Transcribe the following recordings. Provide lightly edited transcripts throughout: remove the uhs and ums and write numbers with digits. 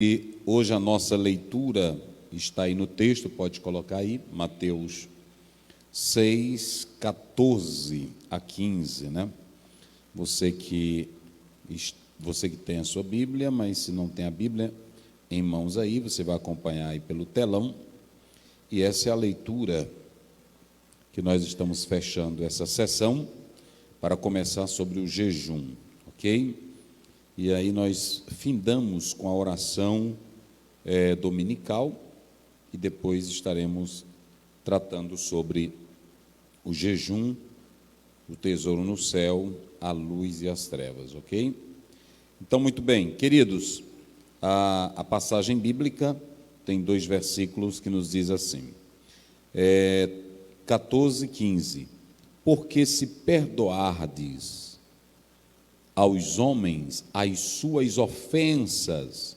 E hoje a nossa leitura está aí no texto, pode colocar aí, Mateus 6, 14 a 15, né? Você que tem a sua Bíblia, mas se não tem a Bíblia em mãos aí, você vai acompanhar aí pelo telão. E essa é a leitura que nós estamos fechando essa sessão para começar sobre o jejum, ok? E aí nós findamos com a oração dominical e depois estaremos tratando sobre o jejum, o tesouro no céu, a luz e as trevas, ok? Então, muito bem, queridos, a passagem bíblica tem 2 versículos que nos diz assim, 14, 15, porque se perdoardes aos homens as suas ofensas,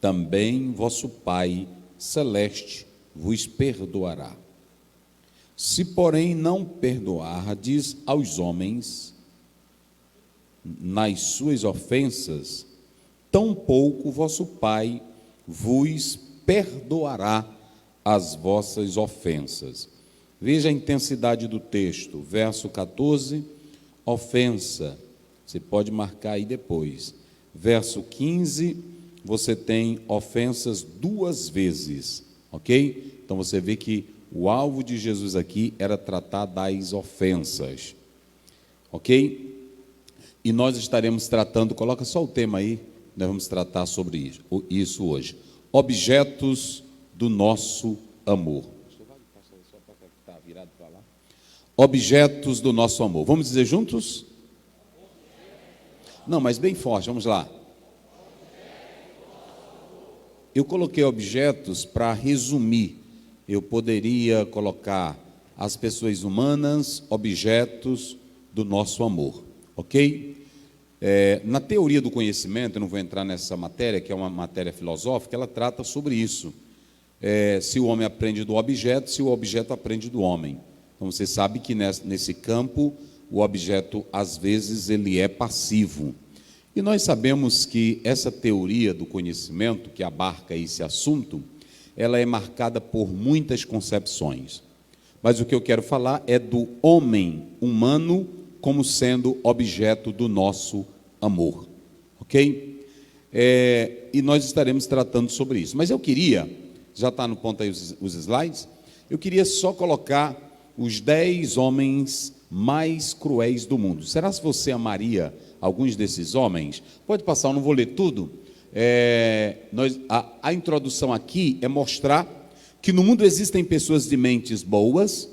também vosso Pai celeste vos perdoará. Se, porém, não perdoardes aos homens nas suas ofensas, tampouco vosso Pai vos perdoará as vossas ofensas. Veja a intensidade do texto, verso 14, ofensa, você pode marcar aí depois. Verso 15, você tem ofensas 2 vezes, ok? Então você vê que o alvo de Jesus aqui era tratar das ofensas, ok? E nós estaremos tratando, coloca só o tema aí, nós vamos tratar sobre isso hoje. Objetos do nosso amor. Objetos do nosso amor. Vamos dizer juntos? Não, mas bem forte, vamos lá. Eu coloquei objetos para resumir. Eu poderia colocar as pessoas humanas, objetos do nosso amor, ok? Na teoria do conhecimento, eu não vou entrar nessa matéria, que é uma matéria filosófica, ela trata sobre isso. Se o homem aprende do objeto, se o objeto aprende do homem. Então, você sabe que nesse campo, o objeto, às vezes, ele é passivo. E nós sabemos que essa teoria do conhecimento, que abarca esse assunto, ela é marcada por muitas concepções. Mas o que eu quero falar é do homem humano como sendo objeto do nosso amor, ok? E nós estaremos tratando sobre isso. Mas eu queria, já está no ponto aí os slides, eu queria só colocar os 10 homens mais cruéis do mundo. Será que você amaria alguns desses homens? Pode passar, eu não vou ler tudo. A introdução aqui é mostrar que no mundo existem pessoas de mentes boas,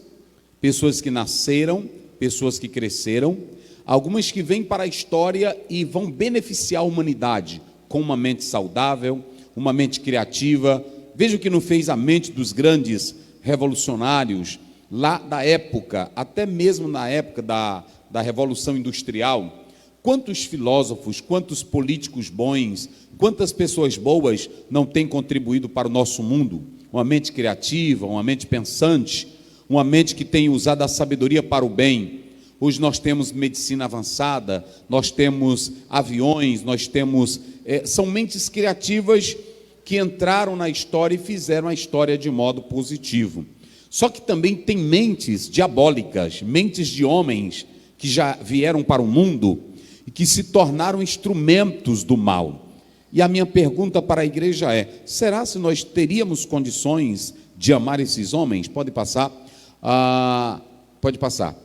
pessoas que nasceram, pessoas que cresceram, algumas que vêm para a história e vão beneficiar a humanidade com uma mente saudável, uma mente criativa. Veja o que não fez a mente dos grandes revolucionários lá da época, até mesmo na época da Revolução Industrial. Quantos filósofos, quantos políticos bons, quantas pessoas boas não têm contribuído para o nosso mundo? Uma mente criativa, uma mente pensante, uma mente que tem usado a sabedoria para o bem. Hoje nós temos medicina avançada, nós temos aviões, nós temos... são mentes criativas que entraram na história e fizeram a história de modo positivo. Só que também tem mentes diabólicas, mentes de homens que já vieram para o mundo e que se tornaram instrumentos do mal. E a minha pergunta para a igreja é, será se nós teríamos condições de amar esses homens? Pode passar. Pode passar.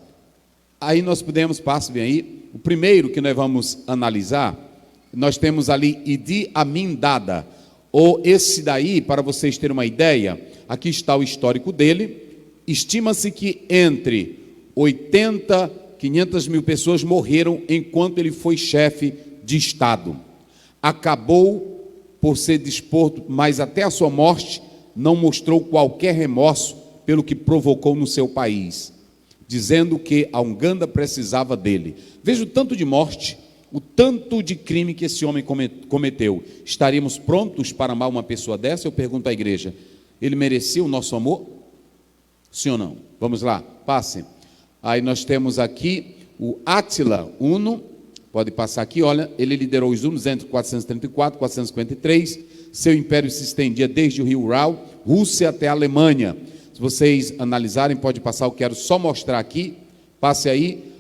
Aí nós podemos, passe bem aí, o primeiro que nós vamos analisar, nós temos ali Idi Amin Dada, ou esse daí, para vocês terem uma ideia, aqui está o histórico dele. Estima-se que entre 80, 500 mil pessoas morreram enquanto ele foi chefe de Estado. Acabou por ser desporto, mas até a sua morte não mostrou qualquer remorso pelo que provocou no seu país, dizendo que a Uganda precisava dele. Veja o tanto de morte, o tanto de crime que esse homem cometeu. Estaríamos prontos para amar uma pessoa dessa? Eu pergunto à igreja, ele merecia o nosso amor? Sim ou não? Vamos lá, passe. Aí nós temos aqui o Átila Uno, pode passar aqui, olha, ele liderou os hunos entre 434 e 453, Seu império se estendia desde o rio Ural, Rússia até a Alemanha. Se vocês analisarem, pode passar, eu quero só mostrar aqui, passe aí,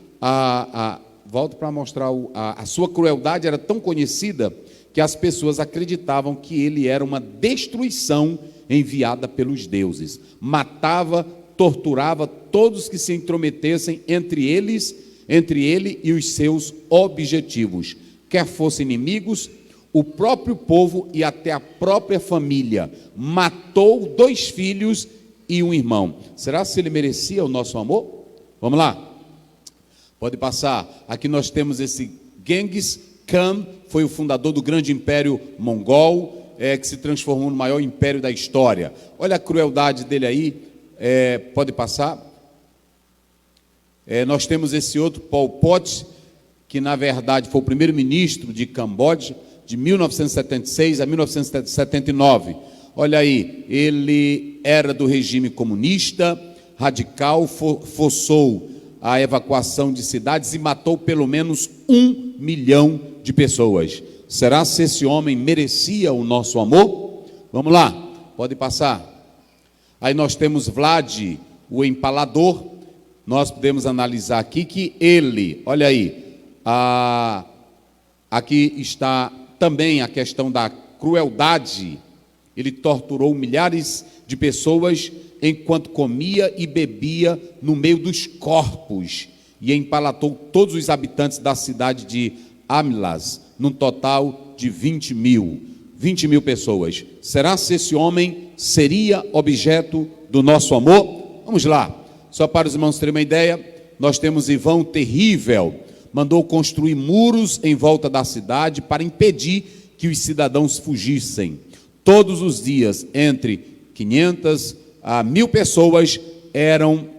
volto para mostrar, a sua crueldade era tão conhecida que as pessoas acreditavam que ele era uma destruição enviada pelos deuses. Matava, torturava todos que se intrometessem entre ele e os seus objetivos, quer fossem inimigos, o próprio povo e até a própria família. Matou 2 filhos e um irmão. Será que ele merecia o nosso amor? Vamos lá. Pode passar. Aqui nós temos esse Genghis Khan, foi o fundador do grande império mongol, que se transformou no maior império da história. Olha a crueldade dele aí. Pode passar. Nós temos esse outro, Pol Pot, que na verdade foi o primeiro-ministro de Camboja, de 1976 a 1979. Olha aí, ele era do regime comunista, radical, forçou a evacuação de cidades e matou pelo menos 1 milhão de pessoas. Será se esse homem merecia o nosso amor? Vamos lá, pode passar. Aí nós temos Vlad, o empalador. Nós podemos analisar aqui que ele, olha aí, aqui está também a questão da crueldade. Ele torturou milhares de pessoas enquanto comia e bebia no meio dos corpos e empalatou todos os habitantes da cidade de Amlas, num total de 20 mil pessoas. Será se esse homem seria objeto do nosso amor? Vamos lá, só para os irmãos terem uma ideia, nós temos Ivão o Terrível, mandou construir muros em volta da cidade para impedir que os cidadãos fugissem. Todos os dias, entre 500 a 1000 pessoas eram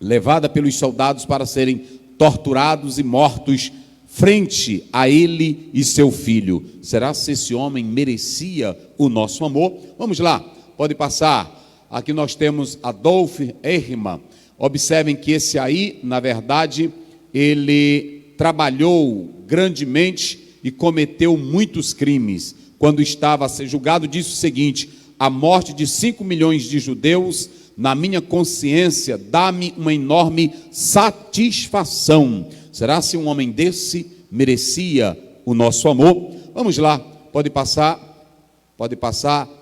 levadas pelos soldados para serem torturados e mortos frente a ele e seu filho. Será se esse homem merecia o nosso amor? Vamos lá, pode passar. Aqui nós temos Adolf Eichmann. Observem que esse aí, na verdade, ele trabalhou grandemente e cometeu muitos crimes. Quando estava a ser julgado, disse o seguinte: a morte de 5 milhões de judeus, na minha consciência, dá-me uma enorme satisfação. Será se um homem desse merecia o nosso amor? Vamos lá, pode passar.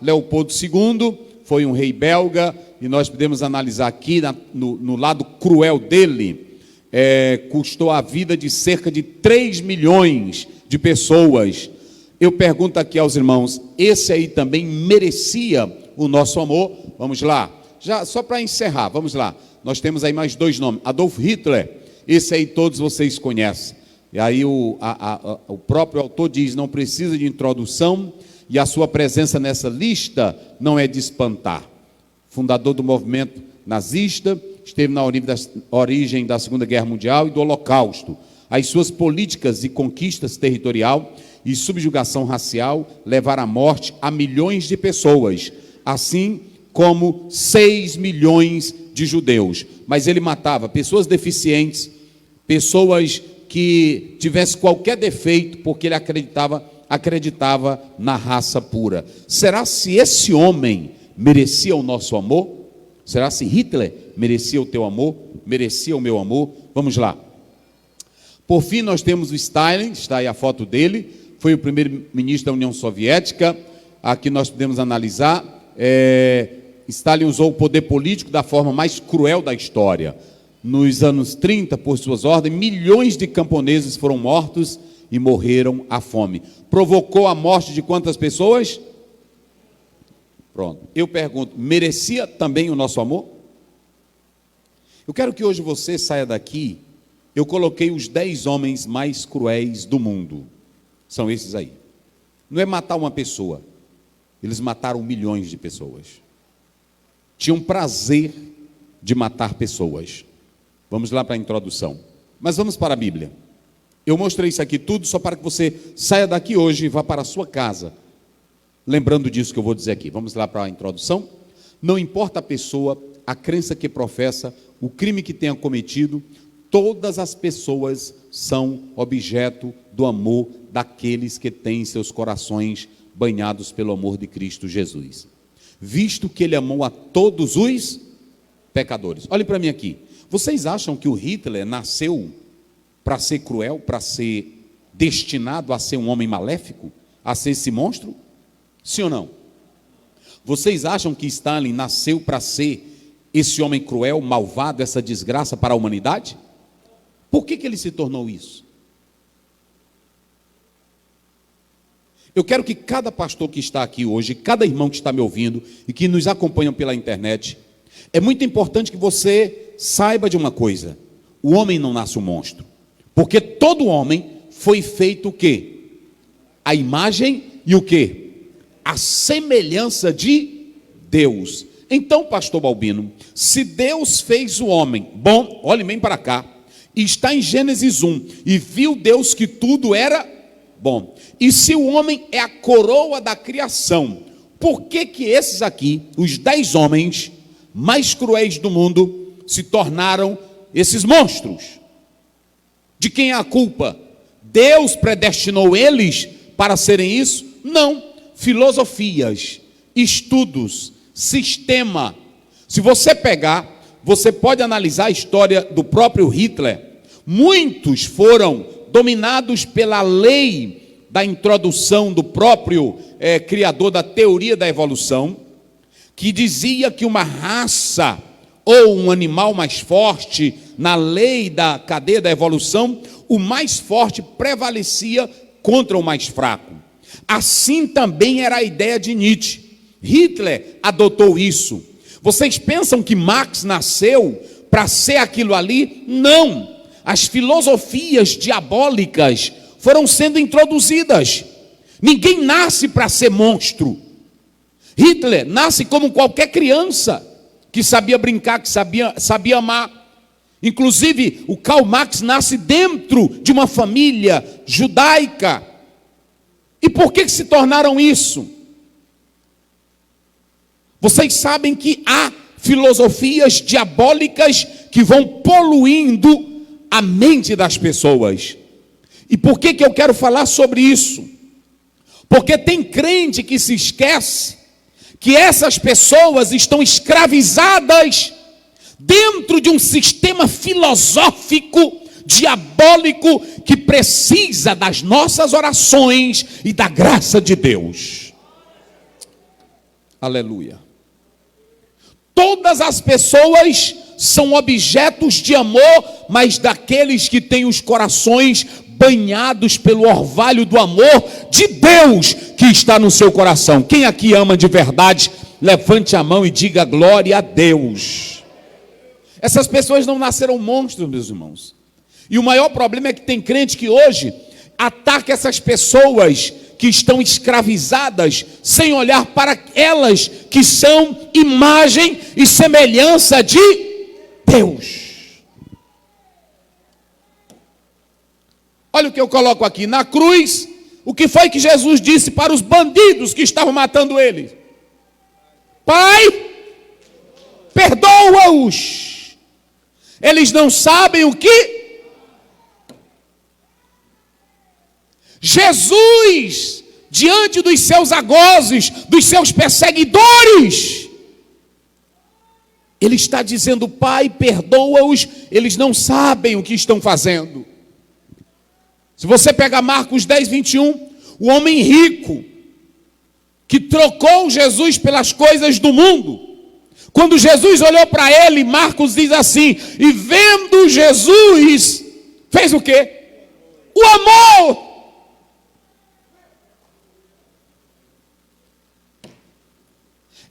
Leopoldo II foi um rei belga, e nós podemos analisar aqui no lado cruel dele. Custou a vida de cerca de 3 milhões de pessoas. Eu pergunto aqui aos irmãos, esse aí também merecia o nosso amor? Vamos lá, já só para encerrar, vamos lá. Nós temos aí mais 2 nomes. Adolf Hitler, esse aí todos vocês conhecem. E aí o próprio autor diz, não precisa de introdução, e a sua presença nessa lista não é de espantar. Fundador do movimento nazista, esteve na origem da Segunda Guerra Mundial e do Holocausto. As suas políticas de conquistas territorial e subjugação racial levaram à morte a milhões de pessoas, assim como 6 milhões de judeus. Mas ele matava pessoas deficientes, pessoas que tivessem qualquer defeito, porque ele acreditava na raça pura. Será se esse homem merecia o nosso amor? Será se Hitler merecia o teu amor? Merecia o meu amor? Vamos lá. Por fim, nós temos o Stalin, está aí a foto dele, foi o primeiro-ministro da União Soviética. Aqui nós podemos analisar. Stalin usou o poder político da forma mais cruel da história. Nos anos 30, por suas ordens, milhões de camponeses foram mortos e morreram à fome. Provocou a morte de quantas pessoas? Pronto. Eu pergunto, merecia também o nosso amor? Eu quero que hoje você saia daqui. Eu coloquei os 10 homens mais cruéis do mundo. São esses aí. Não é matar uma pessoa. Eles mataram milhões de pessoas. Tinham prazer de matar pessoas. Vamos lá para a introdução. Mas vamos para a Bíblia. Eu mostrei isso aqui tudo só para que você saia daqui hoje e vá para a sua casa, lembrando disso que eu vou dizer aqui. Vamos lá para a introdução. Não importa a pessoa, a crença que professa, o crime que tenha cometido, todas as pessoas são objeto do amor daqueles que têm seus corações banhados pelo amor de Cristo Jesus, visto que ele amou a todos os pecadores. Olhem para mim aqui. Vocês acham que o Hitler nasceu para ser cruel, para ser destinado a ser um homem maléfico, a ser esse monstro? Sim ou não? Vocês acham que Stalin nasceu para ser esse homem cruel, malvado, essa desgraça para a humanidade? Por que ele se tornou isso? Eu quero que cada pastor que está aqui hoje, cada irmão que está me ouvindo e que nos acompanham pela internet, é muito importante que você saiba de uma coisa: o homem não nasce um monstro, porque todo homem foi feito o quê? A imagem e o quê? A semelhança de Deus. Então, pastor Balbino, se Deus fez o homem, bom, olhe bem para cá, está em Gênesis 1, e viu Deus que tudo era bom. E se o homem é a coroa da criação, por que que esses aqui, os 10 homens mais cruéis do mundo, se tornaram esses monstros? De quem é a culpa? Deus predestinou eles para serem isso? Não. Filosofias, estudos, sistema. Se você pegar, você pode analisar a história do próprio Hitler. Muitos foram dominados pela lei da introdução do próprio criador da teoria da evolução, que dizia que uma raça ou um animal mais forte, na lei da cadeia da evolução, o mais forte prevalecia contra o mais fraco. Assim também era a ideia de Nietzsche. Hitler adotou isso. Vocês pensam que Marx nasceu para ser aquilo ali? Não. As filosofias diabólicas foram sendo introduzidas. Ninguém nasce para ser monstro. Hitler nasce como qualquer criança que sabia brincar, que sabia amar. Inclusive, o Karl Marx nasce dentro de uma família judaica. E por que se tornaram isso? Vocês sabem que há filosofias diabólicas que vão poluindo a mente das pessoas. E por que eu quero falar sobre isso? Porque tem crente que se esquece que essas pessoas estão escravizadas dentro de um sistema filosófico diabólico que precisa das nossas orações e da graça de Deus. Aleluia. Todas as pessoas são objetos de amor, mas daqueles que têm os corações banhados pelo orvalho do amor de Deus que está no seu coração. Quem aqui ama de verdade, levante a mão e diga glória a Deus. Essas pessoas não nasceram monstros, meus irmãos. E o maior problema é que tem crente que hoje ataca essas pessoas que estão escravizadas, sem olhar para elas que são imagem e semelhança de Deus. Olha o que eu coloco aqui. Na cruz, o que foi que Jesus disse para os bandidos que estavam matando ele? Pai, perdoa-os. Eles não sabem o que... Jesus, diante dos seus algozes, dos seus perseguidores, ele está dizendo: Pai, perdoa-os, eles não sabem o que estão fazendo. Se você pegar Marcos 10, 21, o homem rico, que trocou Jesus pelas coisas do mundo, quando Jesus olhou para ele, Marcos diz assim: e vendo Jesus, fez o quê? O amor.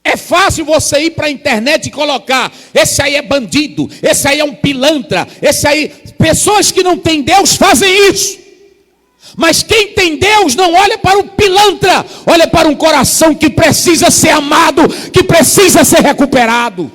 É fácil você ir para a internet e colocar: esse aí é bandido, esse aí é um pilantra, esse aí... Pessoas que não têm Deus fazem isso. Mas quem tem Deus não olha para o pilantra, olha para um coração que precisa ser amado, que precisa ser recuperado.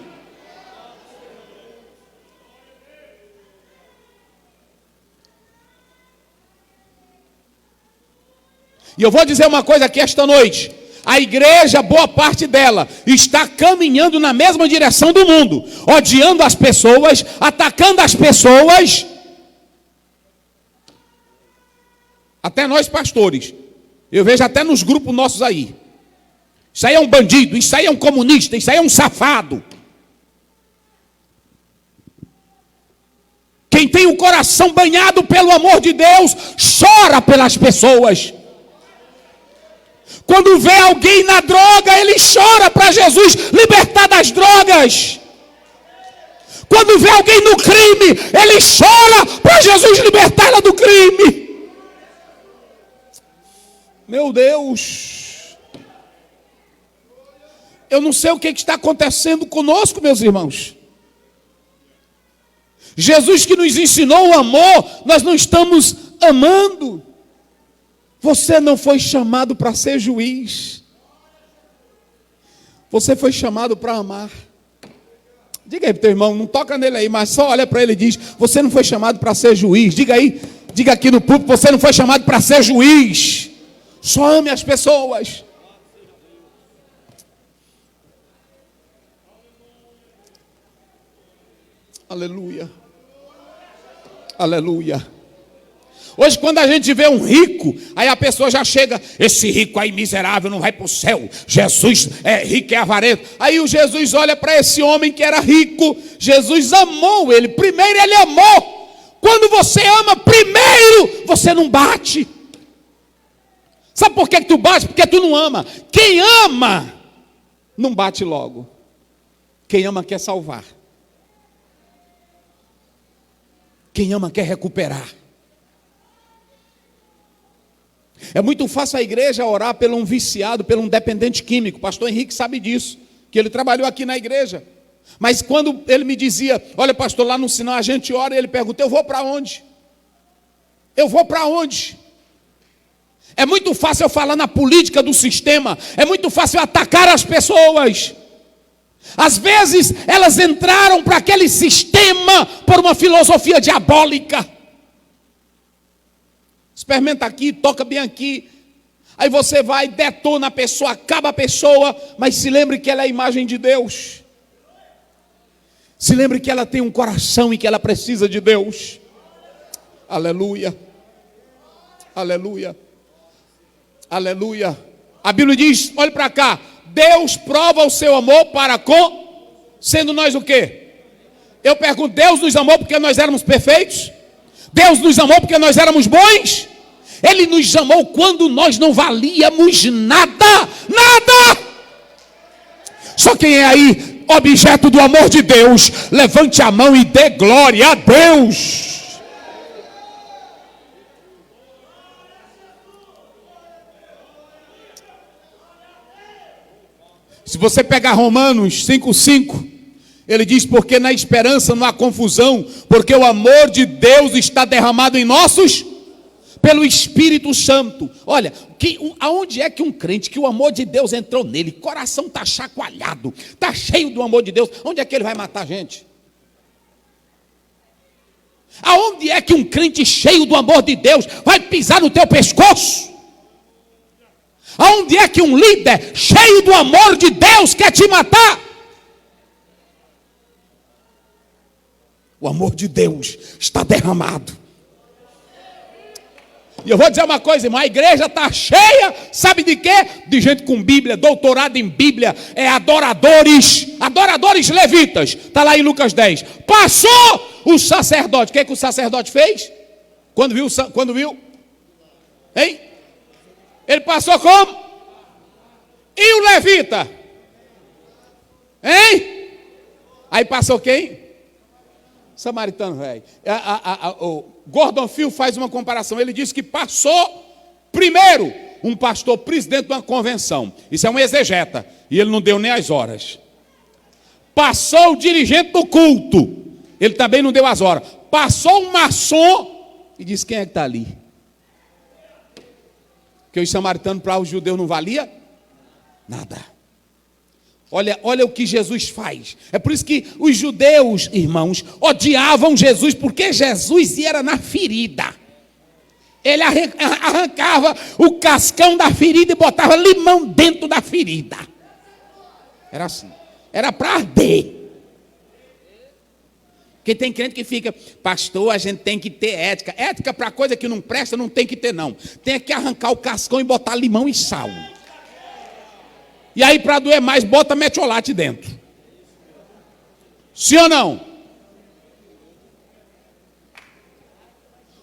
E eu vou dizer uma coisa aqui esta noite: a igreja, boa parte dela, está caminhando na mesma direção do mundo, odiando as pessoas, atacando as pessoas. Até nós pastores Eu vejo até nos grupos nossos aí. Isso aí é um bandido, isso aí é um comunista, isso aí é um safado. Quem tem o coração banhado pelo amor de Deus, chora pelas pessoas. Quando vê alguém na droga, ele chora para Jesus libertar das drogas. Quando vê alguém no crime, ele chora para Jesus libertar ela do crime. Meu Deus. Eu não sei o que está acontecendo conosco, meus irmãos. Jesus que nos ensinou o amor, nós não estamos amando. Você não foi chamado para ser juiz. Você foi chamado para amar. Diga aí para o teu irmão, não toca nele aí, mas só olha para ele e diz: você não foi chamado para ser juiz. Diga aí, diga aqui no púlpito: você não foi chamado para ser juiz. Só ame as pessoas. Aleluia. Aleluia. Hoje quando a gente vê um rico, aí a pessoa já chega: esse rico aí miserável não vai para o céu. Jesus é rico, é avarento. Aí o Jesus olha para esse homem que era rico. Jesus amou ele. Primeiro ele amou. Quando você ama primeiro, você não bate. Sabe por que tu bate? Porque tu não ama. Quem ama não bate logo. Quem ama quer salvar. Quem ama quer recuperar. É muito fácil a igreja orar por um viciado, por um dependente químico. O pastor Henrique sabe disso, que ele trabalhou aqui na igreja. Mas quando ele me dizia: olha pastor, lá no sinal a gente ora, e ele pergunta: eu vou para onde? Eu vou para onde? É muito fácil eu falar na política do sistema. É muito fácil eu atacar as pessoas. Às vezes elas entraram para aquele sistema por uma filosofia diabólica. Experimenta aqui, toca bem aqui. Aí você vai, detona a pessoa, acaba a pessoa. Mas se lembre que ela é a imagem de Deus. Se lembre que ela tem um coração e que ela precisa de Deus. Aleluia. Aleluia. Aleluia. A Bíblia diz, olhe para cá: Deus prova o seu amor para com, sendo nós o quê? Eu pergunto: Deus nos amou porque nós éramos perfeitos? Deus nos amou porque nós éramos bons? Ele nos amou quando nós não valíamos nada, nada. Só quem é aí objeto do amor de Deus, levante a mão e dê glória a Deus. Se você pegar Romanos 5:5, ele diz: porque na esperança não há confusão, porque o amor de Deus está derramado em nossos, pelo Espírito Santo. Olha, aonde é que um crente, que o amor de Deus entrou nele, coração está chacoalhado, está cheio do amor de Deus, onde é que ele vai matar gente? Aonde é que um crente cheio do amor de Deus vai pisar no teu pescoço? Aonde é que um líder cheio do amor de Deus quer te matar? O amor de Deus está derramado. E eu vou dizer uma coisa, irmão: a igreja está cheia, sabe de quê? De gente com Bíblia, doutorado em Bíblia, adoradores levitas. Está lá em Lucas 10. Passou o sacerdote. O que é que o sacerdote fez? Quando viu? Hein? Ele passou como? E o levita? Hein? Aí passou quem? Samaritano velho. O Gordon Field faz uma comparação. Ele diz que passou primeiro um pastor presidente de uma convenção. Isso é um exegeta. E ele não deu nem as horas. Passou o dirigente do culto. Ele também não deu as horas. Passou um maçom e disse: quem é que está ali? Que os samaritanos para os judeus não valia nada. Olha o que Jesus faz. É por isso que os judeus, irmãos, odiavam Jesus, porque Jesus ia na ferida. Ele arrancava o cascão da ferida e botava limão dentro da ferida. Era assim. Era para arder. Porque tem crente que fica, pastor, a gente tem que ter ética. Ética para coisa que não presta, não tem que ter, não. Tem que arrancar o cascão e botar limão e sal. E aí, para doer mais, bota metiolate dentro. Sim ou não?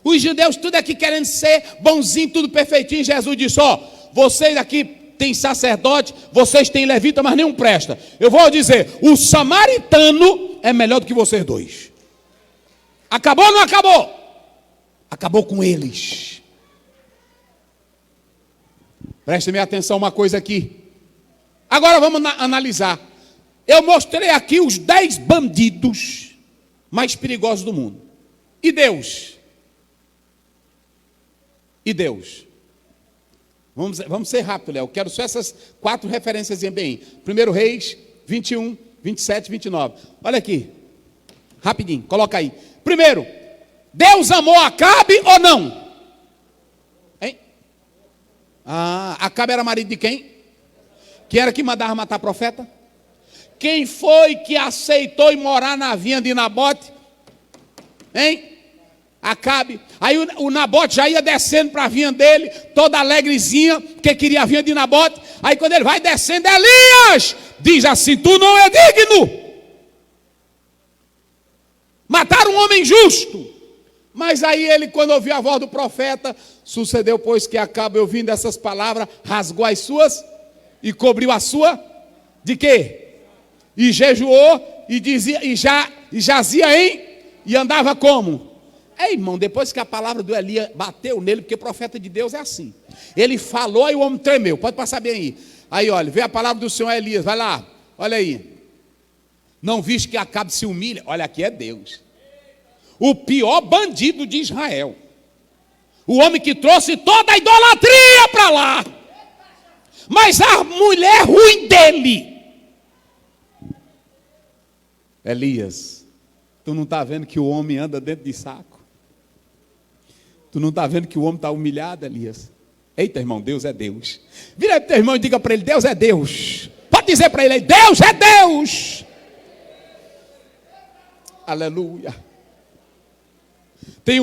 Os judeus tudo aqui querendo ser bonzinho, tudo perfeitinho. Jesus disse, ó, vocês aqui têm sacerdote, vocês têm levita, mas nenhum presta. Eu vou dizer, o samaritano é melhor do que vocês dois. Acabou ou não acabou? Acabou com eles. Prestem atenção uma coisa aqui. Agora vamos analisar. Eu mostrei aqui os 10 bandidos mais perigosos do mundo. E Deus? E Deus? Vamos ser rápido, Léo. Quero só essas 4 referências bem. 1 Reis, 21, 27, 29. Olha aqui. Rapidinho, coloca aí. Primeiro, Deus amou Acabe ou não? Hein? Acabe era marido de quem? Quem era que mandava matar profeta? Quem foi que aceitou ir morar na vinha de Nabote? Hein? Acabe. Aí o Nabote já ia descendo para a vinha dele, toda alegrezinha, porque queria a vinha de Nabote. Aí quando ele vai descendo, Elias diz assim, tu não é digno. Mataram um homem justo. Mas aí ele, quando ouviu a voz do profeta, sucedeu, pois, que Acabe, ouvindo essas palavras, rasgou as suas e cobriu a sua, de quê? E jejuou, e dizia, e jazia e andava como? Irmão, depois que a palavra do Elias bateu nele, porque o profeta de Deus é assim. Ele falou e o homem tremeu, pode passar bem aí. Aí, olha, vê a palavra do Senhor Elias, vai lá, olha aí. Não viste que Acabe se humilha? Olha, aqui é Deus. O pior bandido de Israel. O homem que trouxe toda a idolatria para lá. Mas a mulher ruim dele. Elias, tu não está vendo que o homem anda dentro de saco? Tu não está vendo que o homem está humilhado, Elias? Eita, irmão, Deus é Deus. Vira para o teu irmão e diga para ele, Deus é Deus. Pode dizer para ele, Deus é Deus. Aleluia. Tem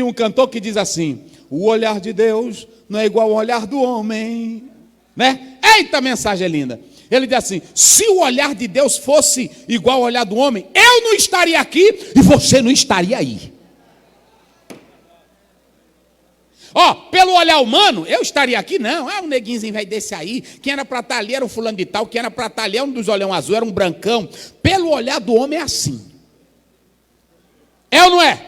um cantor que diz assim, o olhar de Deus não é igual ao olhar do homem, né? Eita, mensagem linda. Ele diz assim, se o olhar de Deus fosse igual ao olhar do homem, eu não estaria aqui e você não estaria aí. Pelo olhar humano, eu estaria aqui, não, um neguinhozinho vai desse aí, quem era para estar ali era o fulano de tal, quem era para estar ali era um dos olhão azul, era um brancão. Pelo olhar do homem é assim. É ou não é?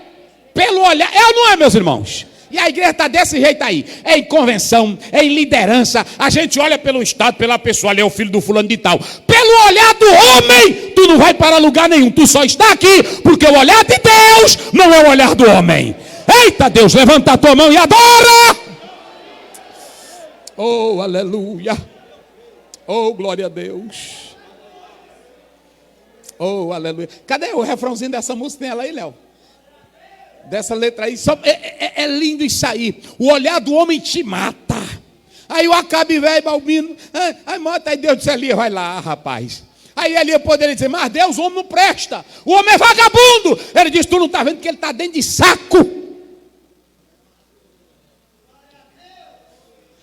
Pelo olhar, é ou não é, meus irmãos? E a igreja está desse jeito aí, é em convenção, é em liderança, a gente olha pelo estado, pela pessoa, ali é o filho do fulano de tal. Pelo olhar do homem, tu não vai para lugar nenhum, tu só está aqui, porque o olhar de Deus não é o olhar do homem. Eita Deus, levanta a tua mão e adora! Oh, aleluia! Oh, glória a Deus! Oh, aleluia! Cadê o refrãozinho dessa música? Tem ela aí, Léo? Dessa letra aí, é lindo isso aí. O olhar do homem te mata. Aí o Acabe velho, balbino, aí mata, aí Deus disse, Elias, vai lá, rapaz. Aí Elias poderia dizer, mas Deus, o homem não presta, o homem é vagabundo. Ele diz, tu não está vendo que ele está dentro de saco.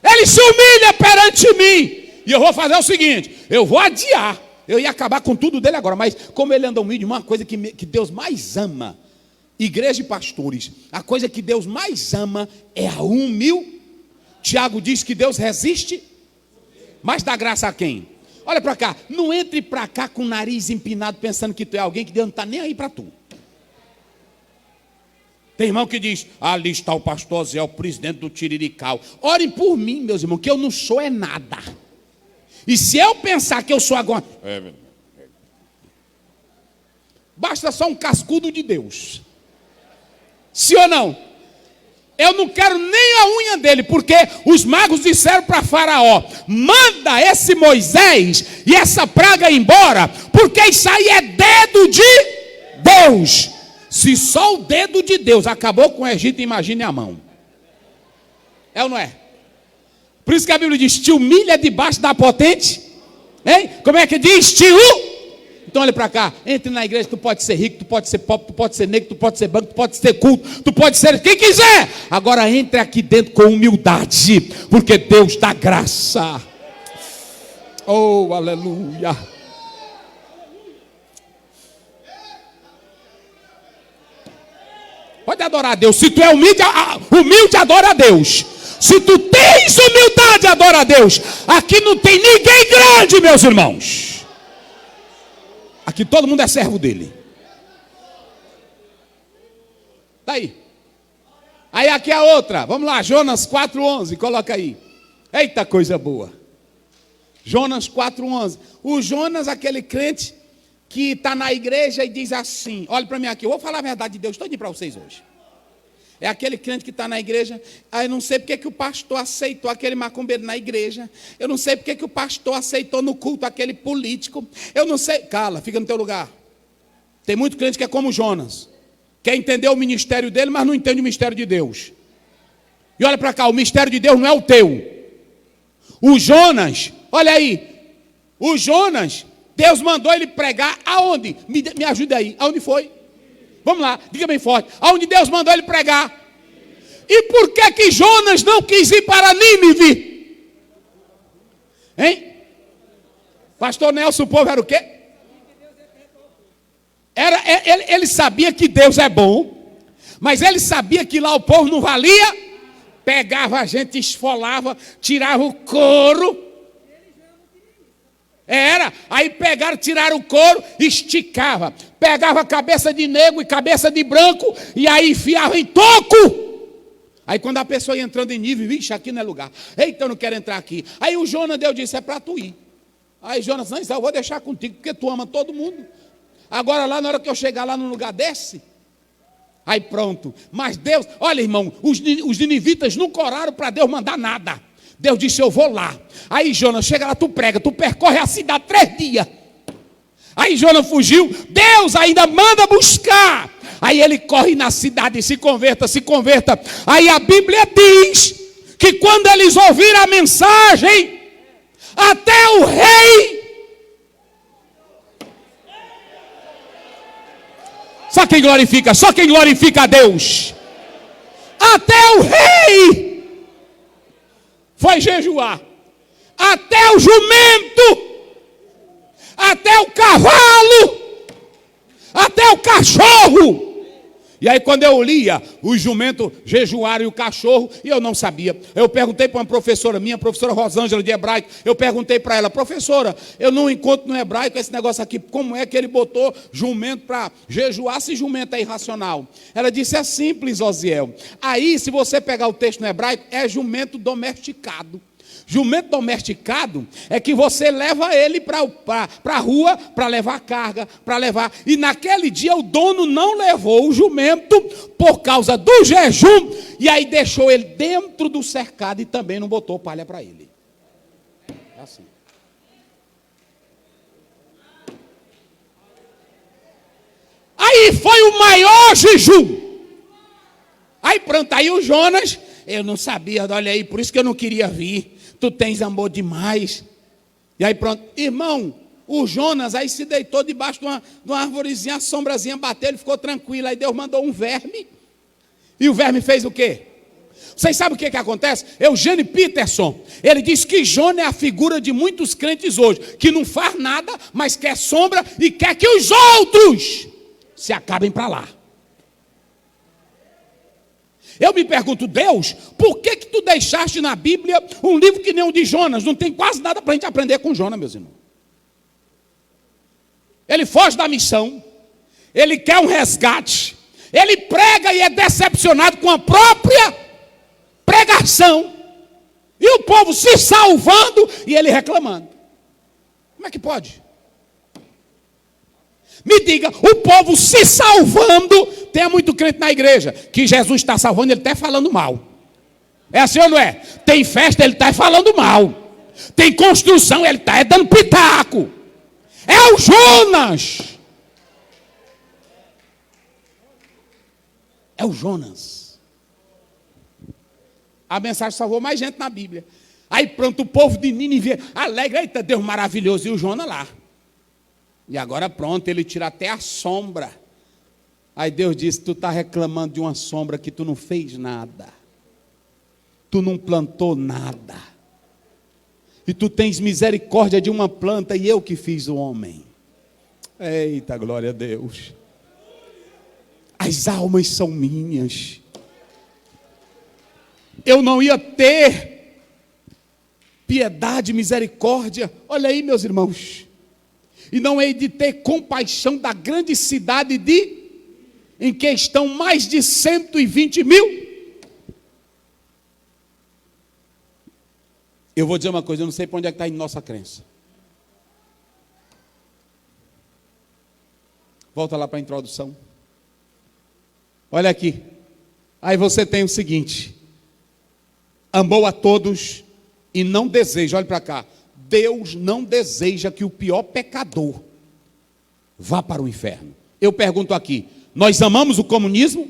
Ele se humilha perante mim. E eu vou fazer o seguinte, eu vou adiar. Eu ia acabar com tudo dele agora, mas como ele anda humilde, uma coisa que Deus mais ama, igreja e pastores, a coisa que Deus mais ama é a humildade. Tiago diz que Deus resiste, mas dá graça a quem? Olha para cá, não entre para cá com o nariz empinado pensando que tu é alguém que Deus não está nem aí para tu. Tem irmão que diz, ali está o pastor Zé, o presidente do Tirirical. Orem por mim, meus irmãos, que eu não sou é nada. E se eu pensar que eu sou agora, basta só um cascudo de Deus. Sim ou não? Eu não quero nem a unha dele, porque os magos disseram para Faraó, manda esse Moisés e essa praga embora, porque isso aí é dedo de Deus. Se só o dedo de Deus acabou com o Egito, imagine a mão. É ou não é? Por isso que a Bíblia diz, te humilha debaixo da potente. Hein? Como é que diz? Então olha para cá, entre na igreja, tu pode ser rico, tu pode ser pobre, tu pode ser negro, tu pode ser branco, tu pode ser culto, tu pode ser quem quiser. Agora entre aqui dentro com humildade, porque Deus dá graça. Oh, aleluia. Pode adorar a Deus. Se tu é humilde, adora a Deus. Se tu tens humildade, adora a Deus. Aqui não tem ninguém grande, meus irmãos. Aqui todo mundo é servo dele. Tá aí. Aí aqui a outra. Vamos lá, Jonas 4:11. Coloca aí. Eita coisa boa. Jonas 4:11. O Jonas, aquele crente que está na igreja e diz assim. Olha para mim aqui. Eu vou falar a verdade de Deus. Estou indo para vocês hoje. É aquele crente que está na igreja. Eu não sei porque que o pastor aceitou aquele macumbeiro na igreja. Eu não sei porque que o pastor aceitou no culto aquele político. Eu não sei. Cala, fica no teu lugar. Tem muito crente que é como Jonas. Quer entender o ministério dele, mas não entende o mistério de Deus. E olha para cá, o mistério de Deus não é o teu. O Jonas, olha aí. O Jonas, Deus mandou ele pregar aonde? Me ajuda aí. Aonde foi? Vamos lá, diga bem forte. Aonde Deus mandou ele pregar. E por que Jonas não quis ir para Nínive? Hein? Pastor Nelson, o povo era o quê? Ele sabia que Deus é bom, mas ele sabia que lá o povo não valia. Pegava a gente, esfolava, tirava o couro. Aí pegaram, tiraram o couro, esticava. Pegava a cabeça de negro e cabeça de branco, e aí enfiava em toco. Aí quando a pessoa ia entrando em nível, vixe, aqui não é lugar. Eita, eu não quero entrar aqui. Aí o Jonas, Deus disse, é para tu ir. Aí Jonas, não, eu vou deixar contigo, porque tu ama todo mundo. Agora lá, na hora que eu chegar lá num lugar desse, aí pronto. Mas Deus, olha irmão, os ninivitas nunca oraram para Deus mandar nada. Deus disse, eu vou lá. Aí Jonas, chega lá, tu prega, tu percorre a cidade 3 dias. Aí Jonas fugiu, Deus ainda manda buscar. Aí ele corre na cidade, se converta. Aí a Bíblia diz que quando eles ouviram a mensagem, até o rei... Só quem glorifica a Deus. Até o rei foi jejuar. Até o jumento, até o cavalo, até o cachorro. E aí quando eu lia, os jumentos jejuaram e o cachorro, e eu não sabia. Eu perguntei para uma professora minha, a professora Rosângela de hebraico, eu perguntei para ela, professora, eu não encontro no hebraico esse negócio aqui, como é que ele botou jumento para jejuar se jumento é irracional? Ela disse, é simples, Osiel. Aí, se você pegar o texto no hebraico, é jumento domesticado. Jumento domesticado é que você leva ele para a rua para levar carga, para levar. E naquele dia o dono não levou o jumento por causa do jejum. E aí deixou ele dentro do cercado e também não botou palha para ele. É assim. Aí foi o maior jejum. Aí pronto, aí o Jonas, eu não sabia, olha aí, por isso que eu não queria vir. Tu tens amor demais. E aí pronto. Irmão, o Jonas aí se deitou debaixo de uma arvorezinha, a sombrazinha bateu, ele ficou tranquilo. Aí Deus mandou um verme. E o verme fez o quê? Vocês sabem o que acontece? Eugênio Peterson, ele diz que Jonas é a figura de muitos crentes hoje, que não faz nada, mas quer sombra e quer que os outros se acabem para lá. Eu me pergunto, Deus, por que tu deixaste na Bíblia um livro que nem o de Jonas? Não tem quase nada para a gente aprender com Jonas, meus irmãos. Ele foge da missão, ele quer um resgate, ele prega e é decepcionado com a própria pregação, e o povo se salvando e ele reclamando. Como é que pode? Me diga, o povo se salvando, tem muito crente na igreja, que Jesus está salvando, ele está falando mal. É assim ou não é? Tem festa, ele está falando mal. Tem construção, ele está dando pitaco. É o Jonas. É o Jonas. A mensagem salvou mais gente na Bíblia. Aí pronto, o povo de Nínive alegre, eita Deus maravilhoso, e o Jonas lá. E agora pronto, ele tira até a sombra. Aí Deus disse: tu está reclamando de uma sombra que tu não fez nada. Tu não plantou nada. E tu tens misericórdia de uma planta e eu que fiz o homem. Eita, glória a Deus. As almas são minhas. Eu não ia ter piedade, misericórdia. Olha aí, meus irmãos. E não hei de ter compaixão da grande cidade em que estão mais de 120 mil. Eu vou dizer uma coisa, eu não sei para onde é que está indo nossa crença. Volta lá para a introdução. Olha aqui. Aí você tem o seguinte: amou a todos e não deseja, olha para cá, Deus não deseja que o pior pecador vá para o inferno. Eu pergunto aqui, nós amamos o comunismo?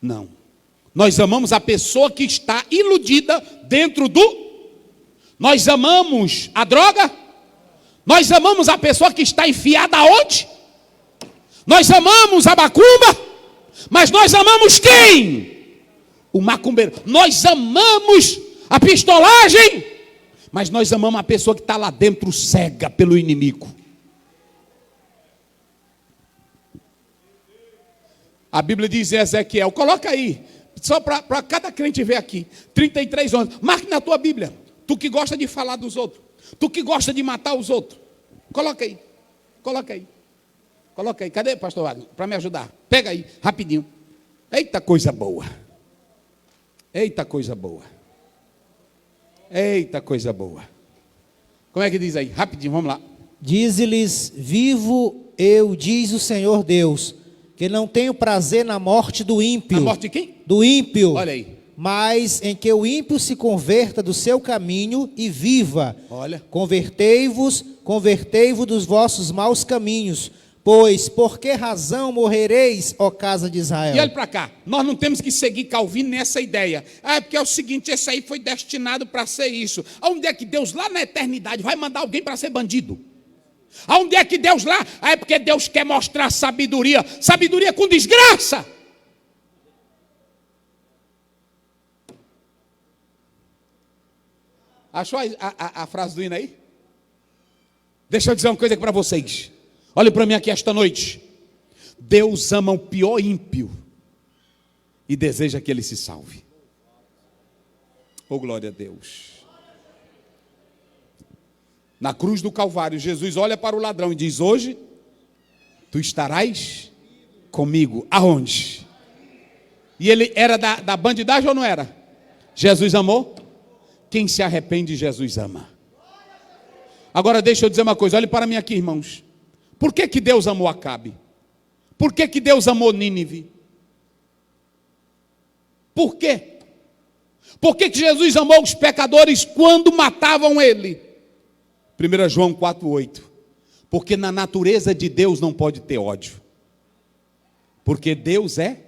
Não. Nós amamos a pessoa que está iludida dentro do... Nós amamos a droga? Nós amamos a pessoa que está enfiada aonde? Nós amamos a macumba? Mas nós amamos quem? O macumbeiro. Nós amamos a pistolagem? Mas nós amamos a pessoa que está lá dentro cega pelo inimigo. A Bíblia diz em Ezequiel, coloca aí, só para cada crente ver aqui, 33:11, marque na tua Bíblia, tu que gosta de falar dos outros, tu que gosta de matar os outros, coloca aí, cadê pastor Wagner, para me ajudar, pega aí, rapidinho, eita coisa boa, como é que diz aí, rapidinho, vamos lá. Diz-lhes, vivo eu, diz o Senhor Deus, que não tenho prazer na morte do ímpio. Na morte de quem? Do ímpio. Olha aí. Mas em que o ímpio se converta do seu caminho e viva. Olha. Convertei-vos dos vossos maus caminhos. Pois, por que razão morrereis, ó casa de Israel? E olha para cá, nós não temos que seguir Calvino nessa ideia. É porque é o seguinte, esse aí foi destinado para ser isso. Onde é que Deus lá na eternidade vai mandar alguém para ser bandido? Aonde é que Deus lá? É porque Deus quer mostrar sabedoria. Sabedoria com desgraça. Achou a frase do hino aí? Deixa eu dizer uma coisa aqui para vocês. Olhem para mim aqui esta noite. Deus ama o pior ímpio e deseja que ele se salve. Oh, glória a Deus. Na cruz do Calvário, Jesus olha para o ladrão e diz: hoje tu estarás comigo. Aonde? E ele era da bandidagem ou não era? Jesus amou? Quem se arrepende, Jesus ama. Agora deixa eu dizer uma coisa, olhe para mim aqui, irmãos. Por que Deus amou Acabe? Por que Deus amou Nínive? Por quê? Por que Jesus amou os pecadores quando matavam ele? 1 João 4,8. Porque na natureza de Deus não pode ter ódio. Porque Deus é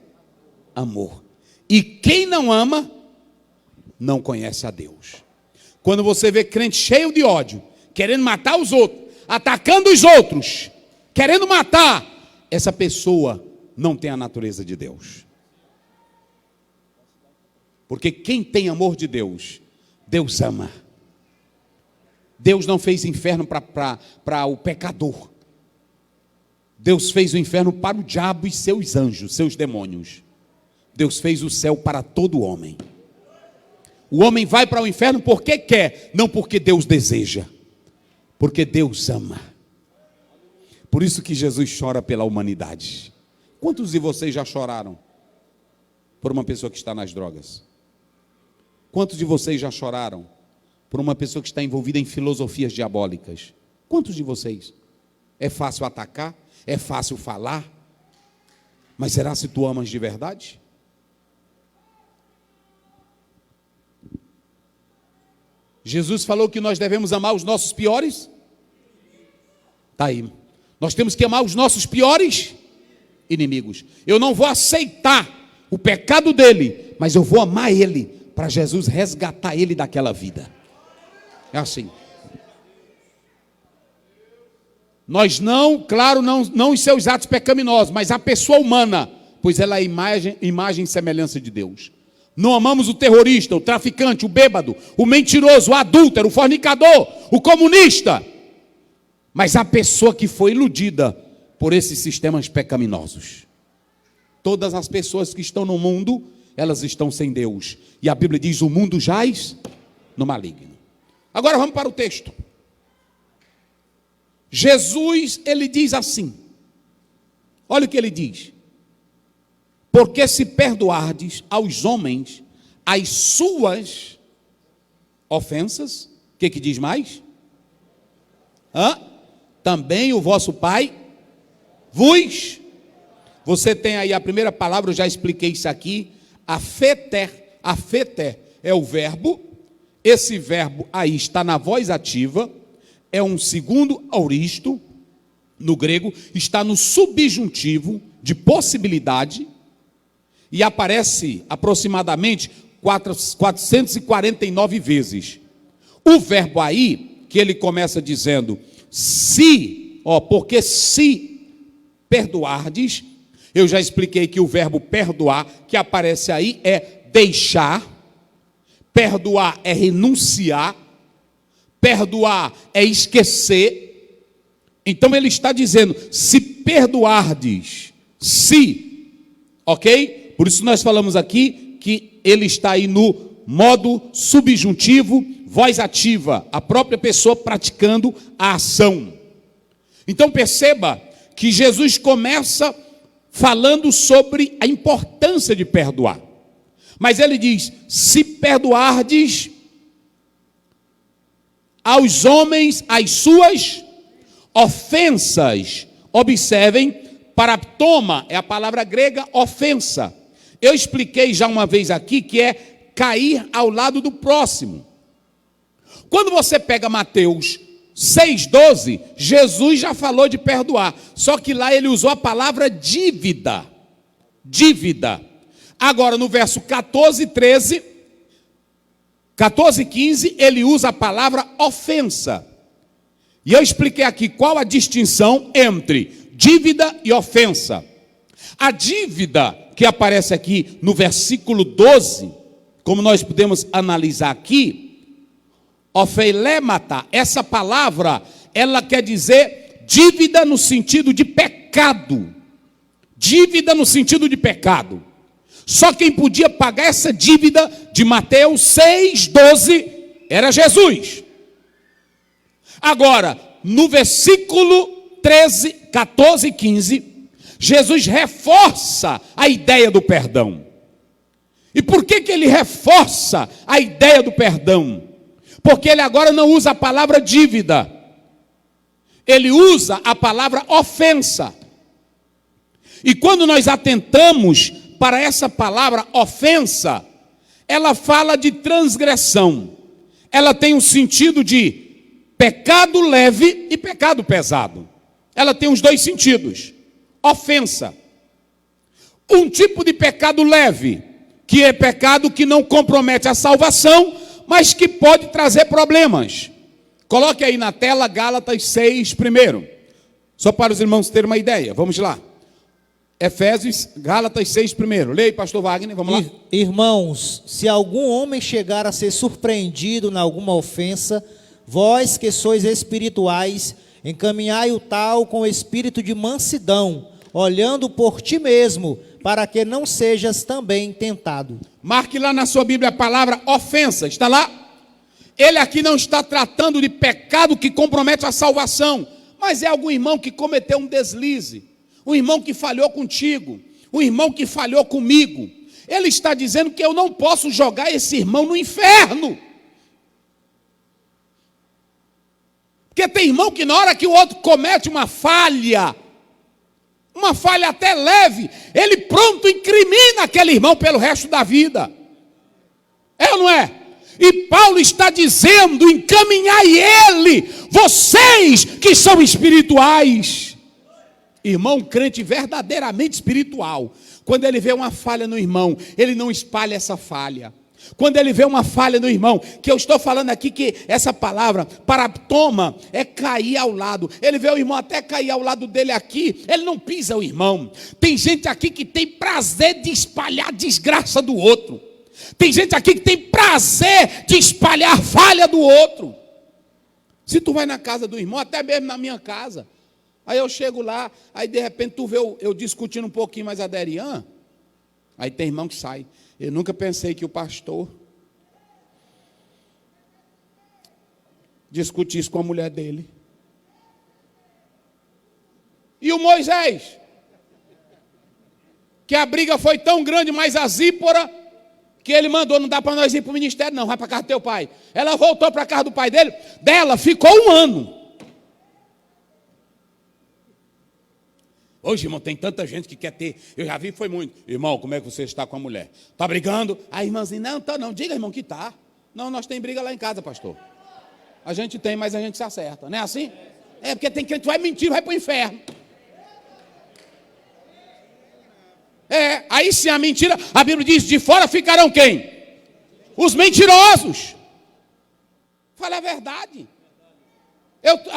amor. E quem não ama, não conhece a Deus. Quando você vê crente cheio de ódio, querendo matar os outros, atacando os outros, querendo matar, essa pessoa não tem a natureza de Deus. Porque quem tem amor de Deus, Deus ama. Deus não fez inferno para o pecador. Deus fez o inferno para o diabo e seus anjos, seus demônios. Deus fez o céu para todo homem. O homem vai para o inferno porque quer, não porque Deus deseja. Porque Deus ama. Por isso que Jesus chora pela humanidade. Quantos de vocês já choraram por uma pessoa que está nas drogas? Quantos de vocês já choraram por uma pessoa que está envolvida em filosofias diabólicas? Quantos de vocês? É fácil atacar? É fácil falar? Mas será se tu amas de verdade? Jesus falou que nós devemos amar os nossos piores? Está aí. Nós temos que amar os nossos piores inimigos. Eu não vou aceitar o pecado dele, mas eu vou amar ele, para Jesus resgatar ele daquela vida. É assim. Nós não, claro, não os seus atos pecaminosos, mas a pessoa humana, pois ela é imagem e semelhança de Deus. Não amamos o terrorista, o traficante, o bêbado, o mentiroso, o adúltero, o fornicador, o comunista, mas a pessoa que foi iludida por esses sistemas pecaminosos. Todas as pessoas que estão no mundo, elas estão sem Deus. E a Bíblia diz: o mundo jaz no maligno. Agora vamos para o texto. Jesus, ele diz assim, olha o que ele diz: porque se perdoardes aos homens as suas ofensas, o que diz mais? Também o vosso Pai vos. Você tem aí a primeira palavra, eu já expliquei isso aqui, afeter. Afeter é o verbo, esse verbo aí está na voz ativa, é um segundo auristo, no grego, está no subjuntivo de possibilidade, e aparece aproximadamente 449 vezes. O verbo aí, que ele começa dizendo, se, porque se perdoardes, eu já expliquei que o verbo perdoar, que aparece aí, é deixar, perdoar é renunciar, perdoar é esquecer. Então ele está dizendo, se perdoardes, se, ok? Por isso nós falamos aqui que ele está aí no modo subjuntivo, voz ativa, a própria pessoa praticando a ação. Então perceba que Jesus começa falando sobre a importância de perdoar. Mas ele diz, se perdoardes aos homens as suas ofensas. Observem, paraptoma é a palavra grega ofensa. Eu expliquei já uma vez aqui que é cair ao lado do próximo. Quando você pega Mateus 6,12, Jesus já falou de perdoar, só que lá ele usou a palavra dívida. Dívida. Agora no verso 14 e 15, ele usa a palavra ofensa. E eu expliquei aqui qual a distinção entre dívida e ofensa. A dívida que aparece aqui no versículo 12, como nós podemos analisar aqui, ofeilemata, essa palavra, ela quer dizer dívida no sentido de pecado. Dívida no sentido de pecado. Só quem podia pagar essa dívida de Mateus 6,12 era Jesus. Agora, no versículo 13, 14 e 15, Jesus reforça a ideia do perdão. E por que ele reforça a ideia do perdão? Porque ele agora não usa a palavra dívida. Ele usa a palavra ofensa. E quando nós atentamos para essa palavra ofensa, ela fala de transgressão. Ela tem um sentido de pecado leve e pecado pesado. Ela tem os dois sentidos. Ofensa. Um tipo de pecado leve, que é pecado que não compromete a salvação, mas que pode trazer problemas. Coloque aí na tela Gálatas 6 primeiro. Só para os irmãos terem uma ideia. Vamos lá. Efésios, Gálatas 6 primeiro. Leia, pastor Wagner, vamos lá. Irmãos, se algum homem chegar a ser surpreendido em alguma ofensa, vós que sois espirituais, encaminhai o tal com espírito de mansidão, olhando por ti mesmo, para que não sejas também tentado. Marque lá na sua Bíblia a palavra ofensa, está lá? Ele aqui não está tratando de pecado que compromete a salvação, mas é algum irmão que cometeu um deslize, um irmão que falhou contigo, um irmão que falhou comigo. Ele está dizendo que eu não posso jogar esse irmão no inferno. Porque tem irmão que na hora que o outro comete uma falha até leve, ele pronto incrimina aquele irmão pelo resto da vida. É ou não é? E Paulo está dizendo, encaminhai ele, vocês que são espirituais. Irmão crente verdadeiramente espiritual, quando ele vê uma falha no irmão, ele não espalha essa falha. Quando ele vê uma falha no irmão, que eu estou falando aqui que essa palavra, paraptoma, é cair ao lado. Ele vê o irmão até cair ao lado dele aqui, ele não pisa o irmão. Tem gente aqui que tem prazer de espalhar a desgraça do outro. Tem gente aqui que tem prazer de espalhar a falha do outro. Se tu vai na casa do irmão, até mesmo na minha casa, aí eu chego lá, aí de repente tu vê eu discutindo um pouquinho mais a Derian, aí tem irmão que sai. Eu nunca pensei que o pastor discutisse com a mulher dele. E o Moisés, que a briga foi tão grande, mas a Zípora, que ele mandou, não dá para nós ir para o ministério não, vai para a casa do teu pai. Ela voltou para a casa do pai dela ficou 1 ano. Hoje, irmão, tem tanta gente que quer ter. Eu já vi, foi muito. Irmão, como é que você está com a mulher? Está brigando? A irmãzinha, não, tá não. Diga, irmão, que tá. Não, nós tem briga lá em casa, pastor. A gente tem, mas a gente se acerta. Não é assim? É, porque tem crente que vai mentir, vai para o inferno. É, aí sim a mentira, a Bíblia diz, de fora ficarão quem? Os mentirosos. Fala a verdade.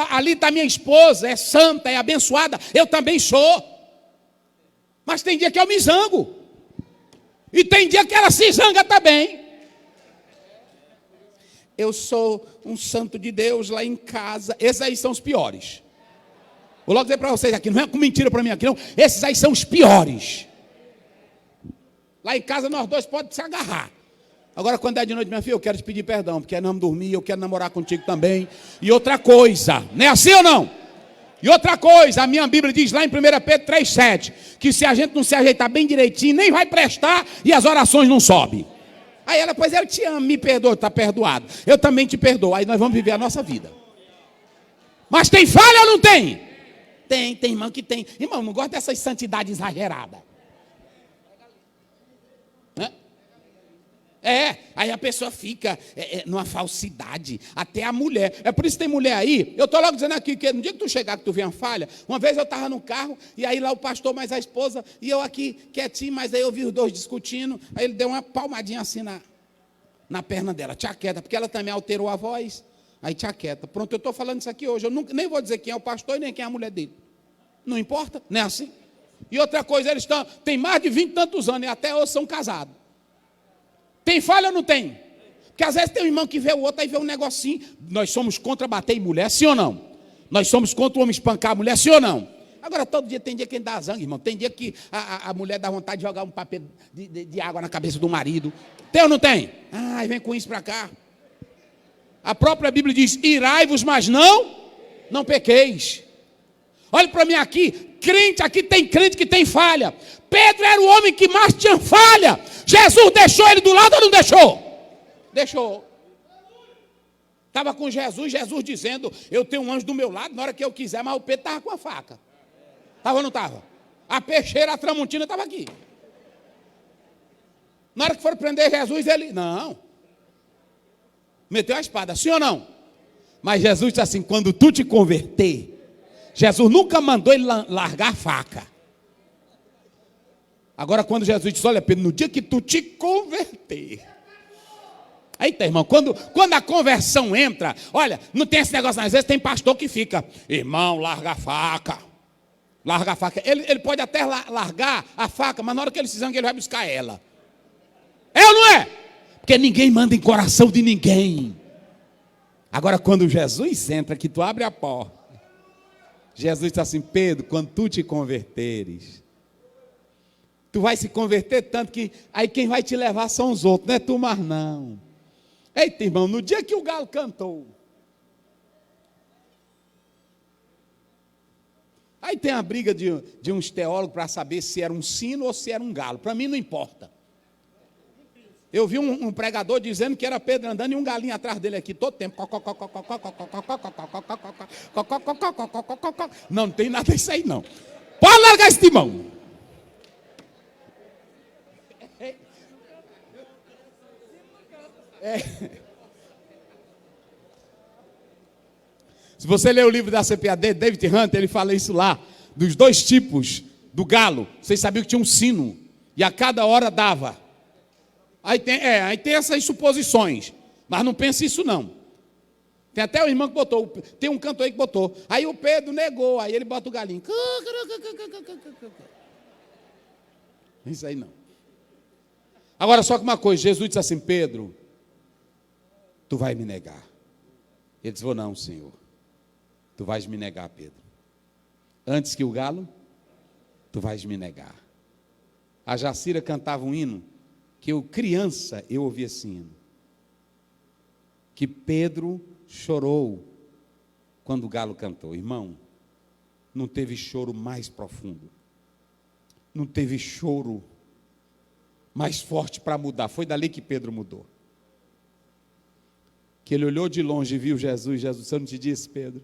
Ali está minha esposa, é santa, é abençoada, eu também sou. Mas tem dia que eu me zango. E tem dia que ela se zanga também. Eu sou um santo de Deus lá em casa. Esses aí são os piores. Vou logo dizer para vocês aqui, não é com mentira para mim aqui não. Esses aí são os piores. Lá em casa nós dois podemos se agarrar. Agora, quando é de noite, minha filha, eu quero te pedir perdão, porque não dormir, eu quero namorar contigo também. E outra coisa, não é assim ou não? E outra coisa, a minha Bíblia diz lá em 1 Pedro 3,7, que se a gente não se ajeitar bem direitinho, nem vai prestar e as orações não sobem. Aí ela, pois eu te amo, me perdoa, está perdoado. Eu também te perdoo, aí nós vamos viver a nossa vida. Mas tem falha ou não tem? Tem irmão que tem. Irmão, não gosto dessas santidades exageradas. Aí a pessoa fica numa falsidade, até a mulher. É por isso que tem mulher aí, eu estou logo dizendo aqui, que no dia que tu chegar, que tu vê uma falha, uma vez eu estava no carro, e aí lá o pastor mais a esposa, e eu aqui quietinho, mas aí eu vi os dois discutindo, aí ele deu uma palmadinha assim na perna dela, tia quieta, porque ela também alterou a voz, aí tia quieta. Pronto, eu estou falando isso aqui hoje, eu nem vou dizer quem é o pastor e nem quem é a mulher dele. Não importa, não é assim? E outra coisa, eles têm mais de 20 e tantos anos, e até hoje são casados. Tem falha ou não tem? Porque às vezes tem um irmão que vê o outro, aí vê um negocinho. Nós somos contra bater em mulher, sim ou não? Nós somos contra o homem espancar a mulher, sim ou não? Agora, todo dia tem dia que ele dá zangue, irmão. Tem dia que a mulher dá vontade de jogar um papel de água na cabeça do marido. Tem ou não tem? Ai, vem com isso para cá. A própria Bíblia diz, irai-vos, mas não pequeis. Olha para mim aqui, crente que tem falha. Pedro era o homem que mais tinha falha. Jesus deixou ele do lado ou não deixou? Deixou. Estava com Jesus dizendo, eu tenho um anjo do meu lado, na hora que eu quiser, mas o Pedro estava com a faca. Estava ou não estava? A peixeira, a tramontina estava aqui. Na hora que foram prender Jesus, ele, não. Meteu a espada, sim ou não? Mas Jesus disse assim, quando tu te converter, Jesus nunca mandou ele largar a faca. Agora, quando Jesus disse, olha Pedro, no dia que tu te converter. Eita, irmão, quando a conversão entra, olha, não tem esse negócio, às vezes tem pastor que fica, irmão, larga a faca. Larga a faca. Ele pode até largar a faca, mas na hora que ele se zanga, ele vai buscar ela. É ou não é? Porque ninguém manda em coração de ninguém. Agora, quando Jesus entra, que tu abre a porta, Jesus diz assim, Pedro, quando tu te converteres, tu vai se converter tanto que aí quem vai te levar são os outros, não é tu mais não. Eita, irmão, no dia que o galo cantou, aí tem a briga de uns teólogos para saber se era um sino ou se era um galo. Para mim não importa. Eu vi um pregador dizendo que era Pedro andando e um galinho atrás dele aqui todo tempo. Não tem nada disso aí não. Pode largar esse timão. Se você ler o livro da CPAD, David Hunter, ele fala isso lá, dos dois tipos do galo. Vocês sabiam que tinha um sino, e a cada hora dava. Aí tem essas suposições, mas não pense isso não. Tem até o irmão que botou, tem um cantor aí que botou. Aí o Pedro negou, aí ele bota o galinho. Isso aí não. Agora só que uma coisa, Jesus disse assim: Pedro, tu vai me negar. Ele disse: não, Senhor, tu vais me negar, Pedro. Antes que o galo, tu vais me negar. A Jacira cantava um hino, que eu, criança, eu ouvi esse hino. Que Pedro chorou quando o galo cantou. Irmão, não teve choro mais profundo. Não teve choro mais forte para mudar. Foi dali que Pedro mudou. Que ele olhou de longe e viu Jesus. Jesus, eu não te disse, Pedro,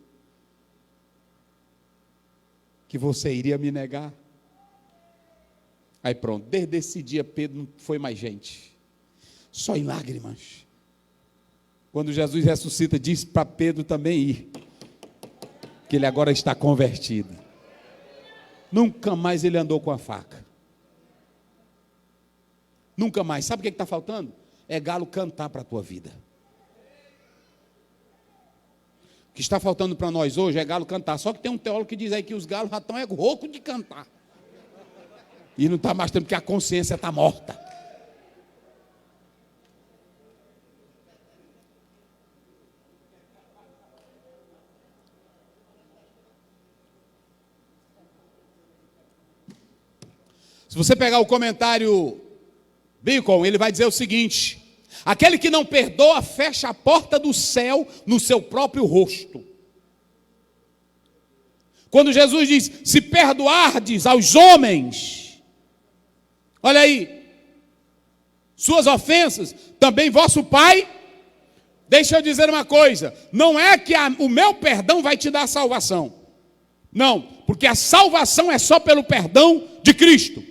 que você iria me negar? Aí pronto, desde esse dia Pedro não foi mais gente, só em lágrimas. Quando Jesus ressuscita, diz para Pedro também ir, que ele agora está convertido. Nunca mais ele andou com a faca. Nunca mais. Sabe o que está faltando? É galo cantar para a tua vida. O que está faltando para nós hoje é galo cantar. Só que tem um teólogo que diz aí que os galos já estão roucos de cantar. E não está mais tempo, porque a consciência está morta. Se você pegar o comentário Bacon, ele vai dizer o seguinte: aquele que não perdoa fecha a porta do céu no seu próprio rosto. Quando Jesus diz: se perdoardes aos homens, olha aí, suas ofensas, também vosso Pai. Deixa eu dizer uma coisa: não é que o meu perdão vai te dar salvação. Não, porque a salvação é só pelo perdão de Cristo.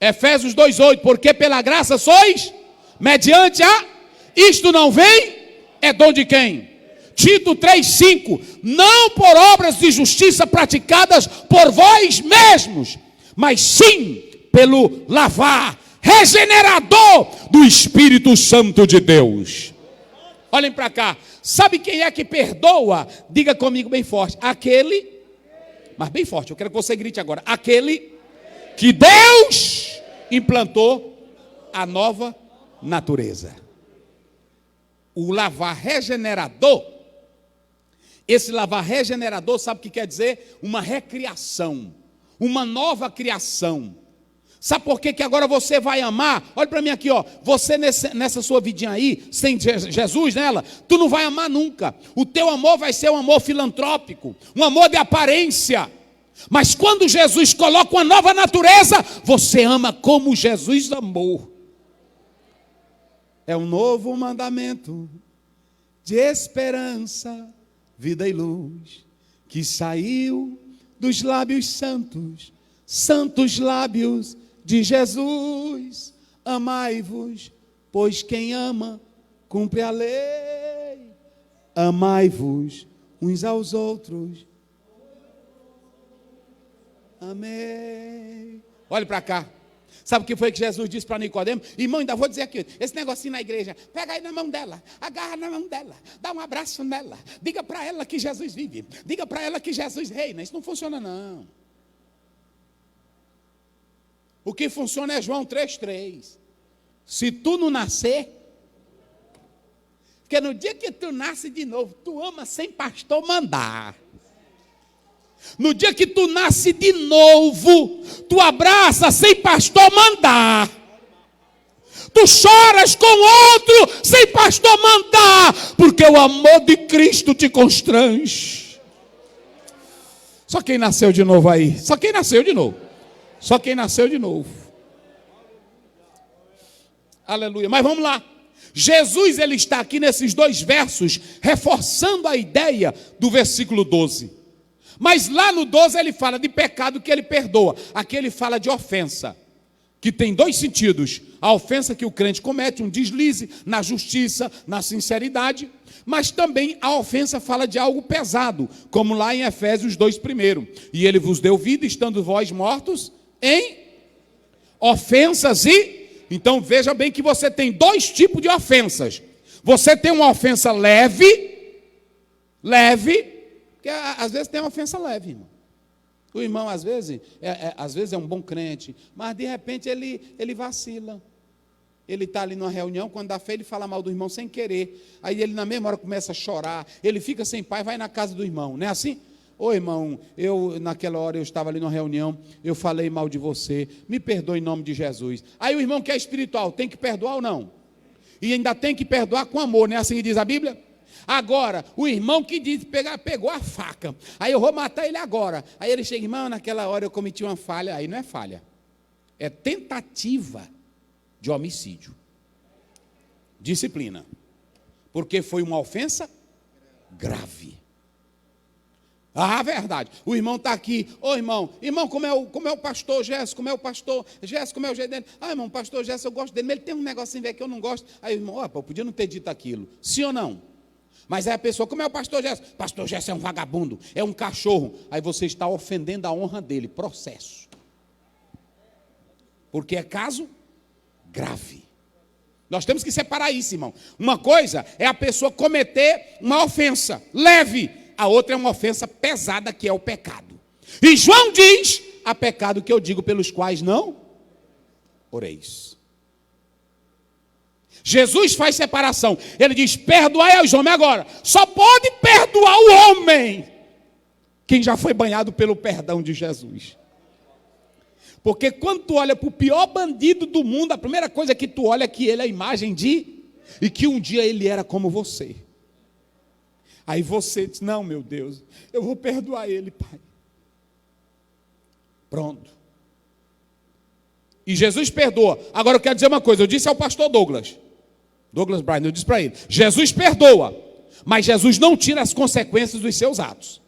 Efésios 2:8, porque pela graça sois, mediante a, isto não vem, é dom de quem? Tito 3:5, não por obras de justiça praticadas por vós mesmos, mas sim pelo lavar regenerador do Espírito Santo de Deus. Olhem para cá, sabe quem é que perdoa? Diga comigo bem forte: aquele, mas bem forte, eu quero que você grite agora: aquele que Deus implantou a nova natureza. O lavar regenerador, esse lavar regenerador, sabe o que quer dizer? Uma recriação, uma nova criação. Sabe por que agora você vai amar? Olha para mim aqui, ó. Você nessa sua vidinha aí, sem Jesus nela, tu não vai amar nunca. O teu amor vai ser um amor filantrópico, um amor de aparência. Mas quando Jesus coloca uma nova natureza, você ama como Jesus amou. É um novo mandamento de esperança, vida e luz, que saiu dos lábios santos, santos lábios de Jesus. Amai-vos, pois quem ama cumpre a lei. Amai-vos uns aos outros. Amém. Olhe para cá. Sabe o que foi que Jesus disse para Nicodemo? Irmão, ainda vou dizer aqui, esse negocinho na igreja, pega aí na mão dela, agarra na mão dela, dá um abraço nela, diga para ela que Jesus vive, diga para ela que Jesus reina. Isso não funciona não. O que funciona é João 3:3. Se tu não nascer, porque no dia que tu nasce de novo, tu ama sem pastor mandar. No dia que tu nasce de novo, tu abraça sem pastor mandar. Tu choras com outro sem pastor mandar, porque o amor de Cristo te constrange. Só quem nasceu de novo aí, só quem nasceu de novo. Só quem nasceu de novo. Aleluia. Mas vamos lá. Jesus, ele está aqui nesses dois versos, reforçando a ideia do versículo 12. Mas lá no 12 ele fala de pecado que ele perdoa. Aqui ele fala de ofensa, que tem dois sentidos. A ofensa que o crente comete, um deslize na justiça, na sinceridade. Mas também a ofensa fala de algo pesado, como lá em Efésios 2:1. E ele vos deu vida, estando vós mortos em ofensas e Então veja bem que você tem dois tipos de ofensas. Você tem uma ofensa leve, porque às vezes tem uma ofensa leve, irmão. O irmão às vezes é um bom crente, mas de repente ele vacila. Ele está ali numa reunião, quando dá fé, ele fala mal do irmão sem querer. Aí ele na mesma hora começa a chorar, ele fica sem paz, vai na casa do irmão, não é assim? Ô irmão, naquela hora eu estava ali numa reunião, eu falei mal de você, me perdoe em nome de Jesus. Aí o irmão que é espiritual, tem que perdoar ou não? E ainda tem que perdoar com amor, não é assim que diz a Bíblia? Agora, o irmão que diz, pegou a faca, aí eu vou matar ele agora. Aí ele chega, irmão, naquela hora eu cometi uma falha. Aí não é falha, é tentativa de homicídio. Disciplina. Porque foi uma ofensa grave. Ah, verdade. O irmão está aqui. Ô irmão, como é o pastor Gerson? Como é o pastor Gerson? Como é o jeito dele? Ah, irmão, o pastor Gerson, eu gosto dele, mas ele tem um negocinho velho que eu não gosto. Aí o irmão, eu podia não ter dito aquilo. Sim ou não? Mas aí a pessoa, como é o pastor Gerson? Pastor Gerson é um vagabundo, é um cachorro. Aí você está ofendendo a honra dele. Processo. Porque é caso grave. Nós temos que separar isso, irmão. Uma coisa é a pessoa cometer uma ofensa leve, a outra é uma ofensa pesada, que é o pecado. E João diz: há pecado que eu digo pelos quais não oreis. Jesus faz separação. Ele diz: perdoai aos homens. Agora, só pode perdoar o homem quem já foi banhado pelo perdão de Jesus. Porque quando tu olha para o pior bandido do mundo, a primeira coisa que tu olha é que ele é a imagem de, e que um dia ele era como você. Aí você diz: não, meu Deus, eu vou perdoar ele, Pai. Pronto. E Jesus perdoa. Agora eu quero dizer uma coisa, eu disse ao pastor Douglas Bryan, eu disse para ele: Jesus perdoa, mas Jesus não tira as consequências dos seus atos.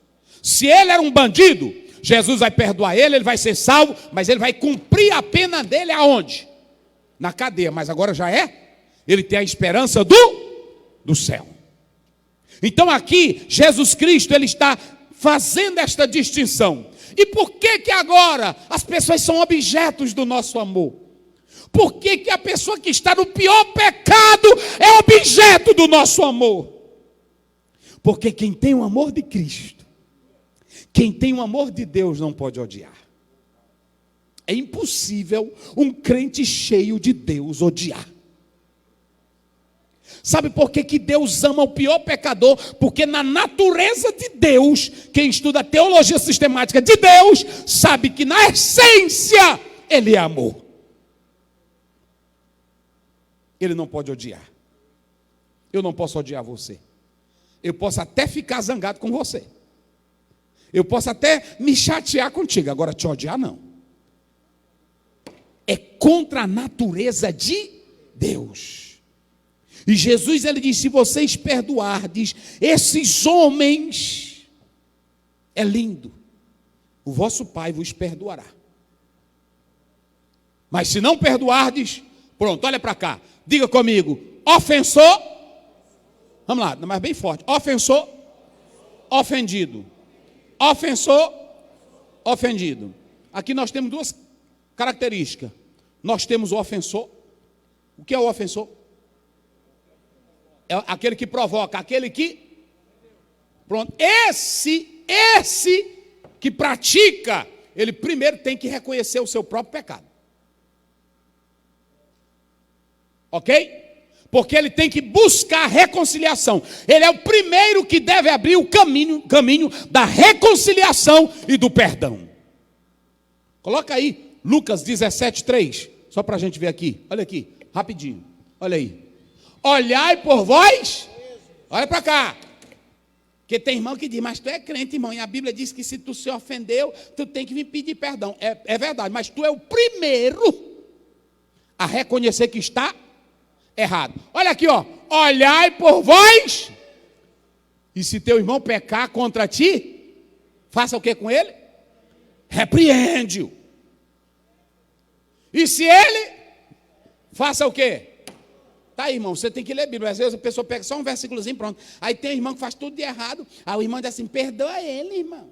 Se ele era um bandido, Jesus vai perdoar ele vai ser salvo, mas ele vai cumprir a pena dele aonde? Na cadeia, mas agora já ele tem a esperança do céu. Então aqui, Jesus Cristo, ele está fazendo esta distinção. E por que agora as pessoas são objetos do nosso amor? Por que a pessoa que está no pior pecado é objeto do nosso amor? Porque quem tem o amor de Cristo, quem tem o amor de Deus não pode odiar. É impossível um crente cheio de Deus odiar. Sabe por que Deus ama o pior pecador? Porque na natureza de Deus, quem estuda a teologia sistemática de Deus, sabe que na essência Ele é amor. Ele não pode odiar. Eu não posso odiar você. Eu posso até ficar zangado com você. Eu posso até me chatear contigo. Agora te odiar não. É contra a natureza de Deus. E Jesus, ele diz: se vocês perdoardes esses homens, é lindo, o vosso Pai vos perdoará. Mas se não perdoardes, pronto, olha para cá, diga comigo: ofensor, vamos lá, mas bem forte, ofensor, ofendido. Ofensor, ofendido. Aqui nós temos duas características. Nós temos o ofensor. O que é o ofensor? É aquele que provoca, aquele que... Pronto, esse que pratica, ele primeiro tem que reconhecer o seu próprio pecado. Ok? Porque ele tem que buscar reconciliação. Ele é o primeiro que deve abrir o caminho da reconciliação e do perdão. Coloca aí Lucas 17:3, só para a gente ver aqui. Olha aqui, rapidinho. Olha aí. Olhai por vós. Olha para cá. Porque tem irmão que diz: mas tu é crente, irmão, e a Bíblia diz que se tu se ofendeu, tu tem que me pedir perdão. É verdade, mas tu é o primeiro a reconhecer que está errado. Olha aqui, ó. Olhai por vós. E se teu irmão pecar contra ti, faça o que com ele? Repreende-o. E se ele, faça o quê? Tá aí, irmão, você tem que ler a Bíblia. Às vezes a pessoa pega só um versículozinho, pronto. Aí tem irmão que faz tudo de errado. Aí o irmão diz assim: perdoa ele, irmão.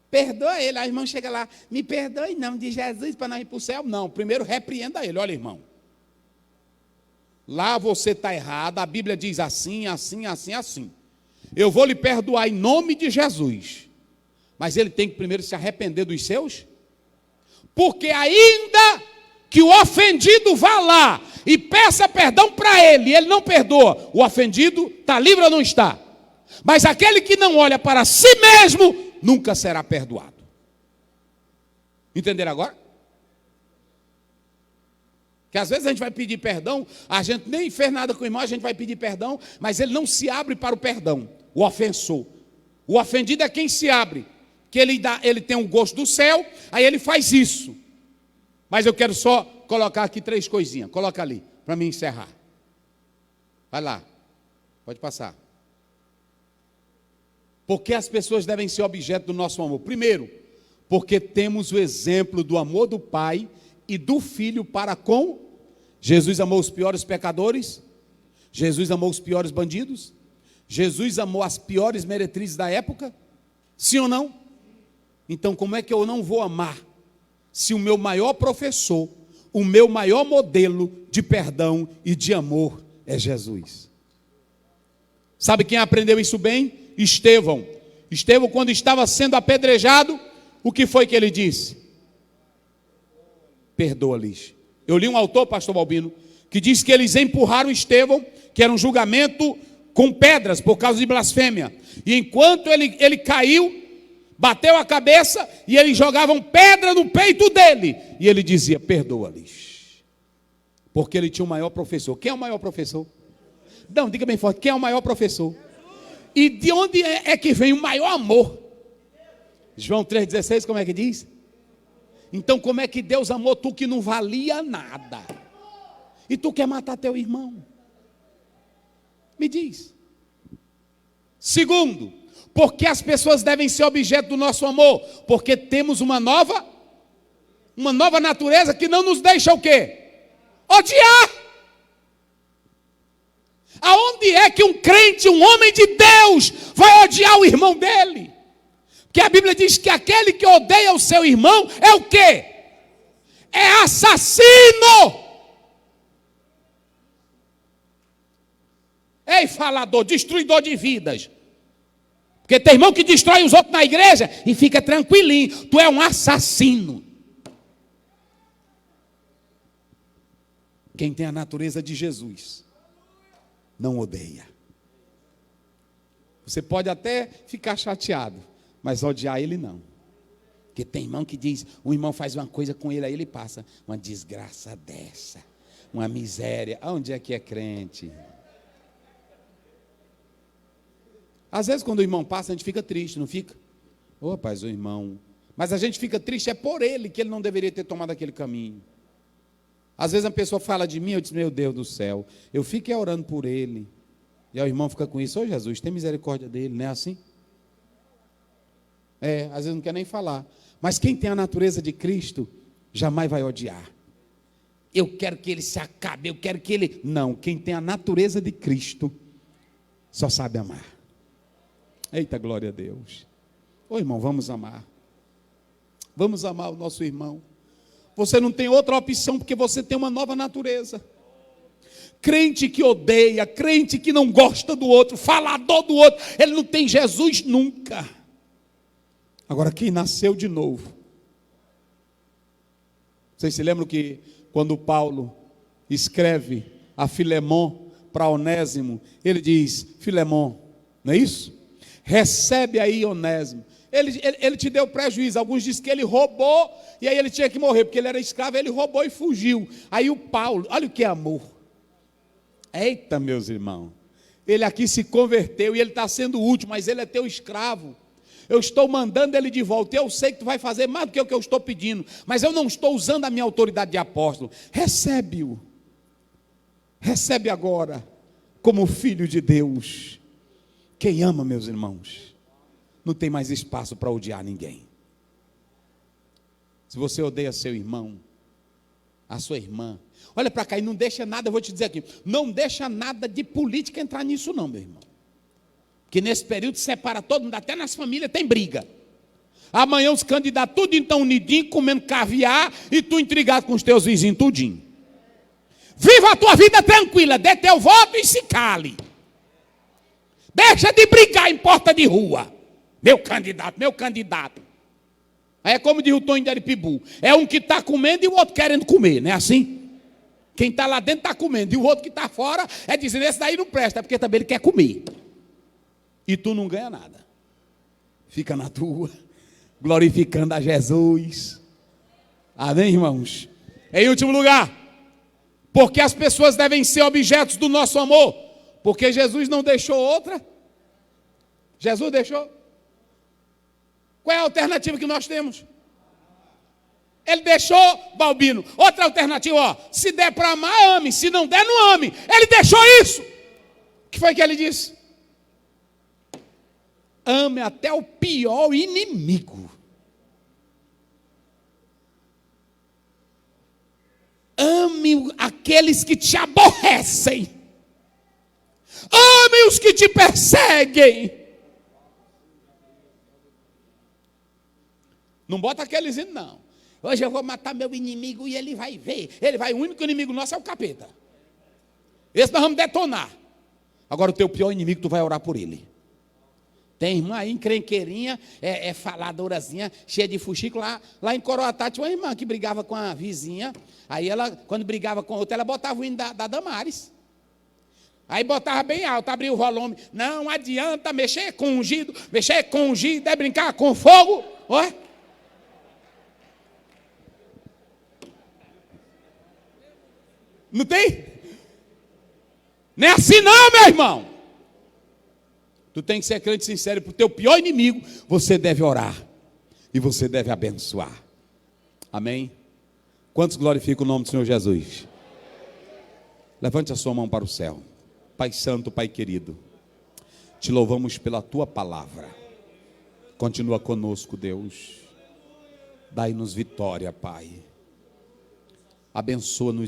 Perdoa ele. Aí o irmão chega lá: me perdoe em nome de Jesus para não ir para o céu. Não, primeiro repreenda ele. Olha, irmão, lá você está errado, a Bíblia diz assim, assim, assim, assim. Eu vou lhe perdoar em nome de Jesus. Mas ele tem que primeiro se arrepender dos seus. Porque ainda que o ofendido vá lá e peça perdão para ele, e ele não perdoa, o ofendido está livre ou não está? Mas aquele que não olha para si mesmo, nunca será perdoado. Entenderam agora? Que às vezes a gente vai pedir perdão, a gente nem fez nada com o irmão, a gente vai pedir perdão, mas ele não se abre para o perdão, o ofensor. O ofendido é quem se abre, que ele tem um gosto do céu, aí ele faz isso. Mas eu quero só colocar aqui 3 coisinhas, coloca ali, para mim encerrar. Vai lá, pode passar. Porque as pessoas devem ser objeto do nosso amor? Primeiro, porque temos o exemplo do amor do Pai e do Filho para com. Jesus amou os piores pecadores, Jesus amou os piores bandidos, Jesus amou as piores meretrizes da época, sim ou não? Então como é que eu não vou amar, se o meu maior professor, o meu maior modelo de perdão e de amor é Jesus? Sabe quem aprendeu isso bem? Estevão. Estevão, quando estava sendo apedrejado, o que foi que ele disse? Perdoa-lhes. Eu li um autor, pastor Balbino, que diz que eles empurraram Estevão, que era um julgamento com pedras por causa de blasfêmia. E enquanto ele caiu, bateu a cabeça e eles jogavam pedra no peito dele. E ele dizia, perdoa-lhes. Porque ele tinha o maior professor. Quem é o maior professor? Não, diga bem forte, quem é o maior professor? E de onde é que vem o maior amor? João 3,16, como é que diz? Então como é que Deus amou tu que não valia nada? E tu quer matar teu irmão? Me diz. Segundo, porque as pessoas devem ser objeto do nosso amor? Porque temos uma nova natureza que não nos deixa o quê? Odiar. Aonde é que um crente, um homem de Deus, vai odiar o irmão dele? Porque a Bíblia diz que aquele que odeia o seu irmão é o quê? É assassino. Ei, falador, destruidor de vidas. Porque tem irmão que destrói os outros na igreja e fica tranquilinho. Tu é um assassino. Quem tem a natureza de Jesus não odeia. Você pode até ficar chateado, mas odiar ele não. Porque tem irmão que diz, um irmão faz uma coisa com ele, aí ele passa uma desgraça dessa, uma miséria. Onde é que é crente? Às vezes quando o irmão passa, a gente fica triste, não fica? Ô, rapaz, o irmão. Mas a gente fica triste é por ele, que ele não deveria ter tomado aquele caminho. Às vezes a pessoa fala de mim, eu disse, meu Deus do céu, eu fico orando por ele. E aí o irmão fica com isso, ô Jesus, tem misericórdia dele, não é assim? Às vezes não quer nem falar. Mas quem tem a natureza de Cristo, jamais vai odiar. Eu quero que ele se acabe, eu quero que ele... Não, quem tem a natureza de Cristo, só sabe amar. Eita, glória a Deus. Ô irmão, vamos amar. Vamos amar o nosso irmão. Você não tem outra opção, porque você tem uma nova natureza. Crente que odeia, crente que não gosta do outro, falador do outro, ele não tem Jesus nunca. Agora, quem nasceu de novo. Vocês se lembram que quando Paulo escreve a Filemon para Onésimo, ele diz, Filemon, não é isso? Recebe aí Onésimo. Ele te deu prejuízo. Alguns dizem que ele roubou e aí ele tinha que morrer, porque ele era escravo, ele roubou e fugiu. Aí o Paulo, olha o que é amor. Eita, meus irmãos, ele aqui se converteu e ele está sendo útil, mas ele é teu escravo. Eu estou mandando ele de volta. Eu sei que tu vai fazer mais do que o que eu estou pedindo, mas eu não estou usando a minha autoridade de apóstolo. Recebe-o. Recebe agora como filho de Deus. Quem ama, meus irmãos, não tem mais espaço para odiar ninguém. Se você odeia seu irmão, a sua irmã, olha para cá e não deixa nada, eu vou te dizer aqui, não deixa nada de política entrar nisso não, meu irmão. Porque nesse período separa todo mundo, até nas famílias tem briga. Amanhã os candidatos tudo então unidinho, comendo caviar, e tu intrigado com os teus vizinhos tudinho. Viva a tua vida tranquila, dê teu voto e se cale. Deixa de brigar em porta de rua. Meu candidato, meu candidato. Aí é como diz o Tonho de Aripibu. É um que está comendo e o outro querendo comer, não é assim? Quem está lá dentro está comendo e o outro que está fora é dizendo, esse daí não presta, porque também ele quer comer. E tu não ganha nada. Fica na tua, glorificando a Jesus. Amém, irmãos? Em último lugar, porque as pessoas devem ser objetos do nosso amor. Porque Jesus não deixou outra. Jesus deixou. Qual é a alternativa que nós temos? Ele deixou, Balbino. Outra alternativa, ó. Se der para amar, ame. Se não der, não ame. Ele deixou isso. O que foi que ele disse? Ame até o pior inimigo. Ame aqueles que te aborrecem. Ame os que te perseguem. Não bota aqueles indo, não. Hoje eu vou matar meu inimigo e ele vai ver. O único inimigo nosso é o capeta. Esse nós vamos detonar. Agora o teu pior inimigo, tu vai orar por ele. Tem irmã aí, encrenqueirinha, faladorazinha, cheia de fuxico. Lá em Coroatá tinha uma irmã que brigava com a vizinha. Aí ela, quando brigava com outra, ela botava o hino da Damares. Aí botava bem alto, abria o volume. Não adianta mexer com ungido, é brincar com fogo. Olha. Não tem? Não é assim não, meu irmão. Tu tem que ser crente sincero. Para o teu pior inimigo, você deve orar. E você deve abençoar. Amém? Quantos glorificam o nome do Senhor Jesus? Levante a sua mão para o céu. Pai santo, Pai querido, te louvamos pela tua palavra. Continua conosco, Deus. Dai-nos vitória, Pai. Abençoa-nos.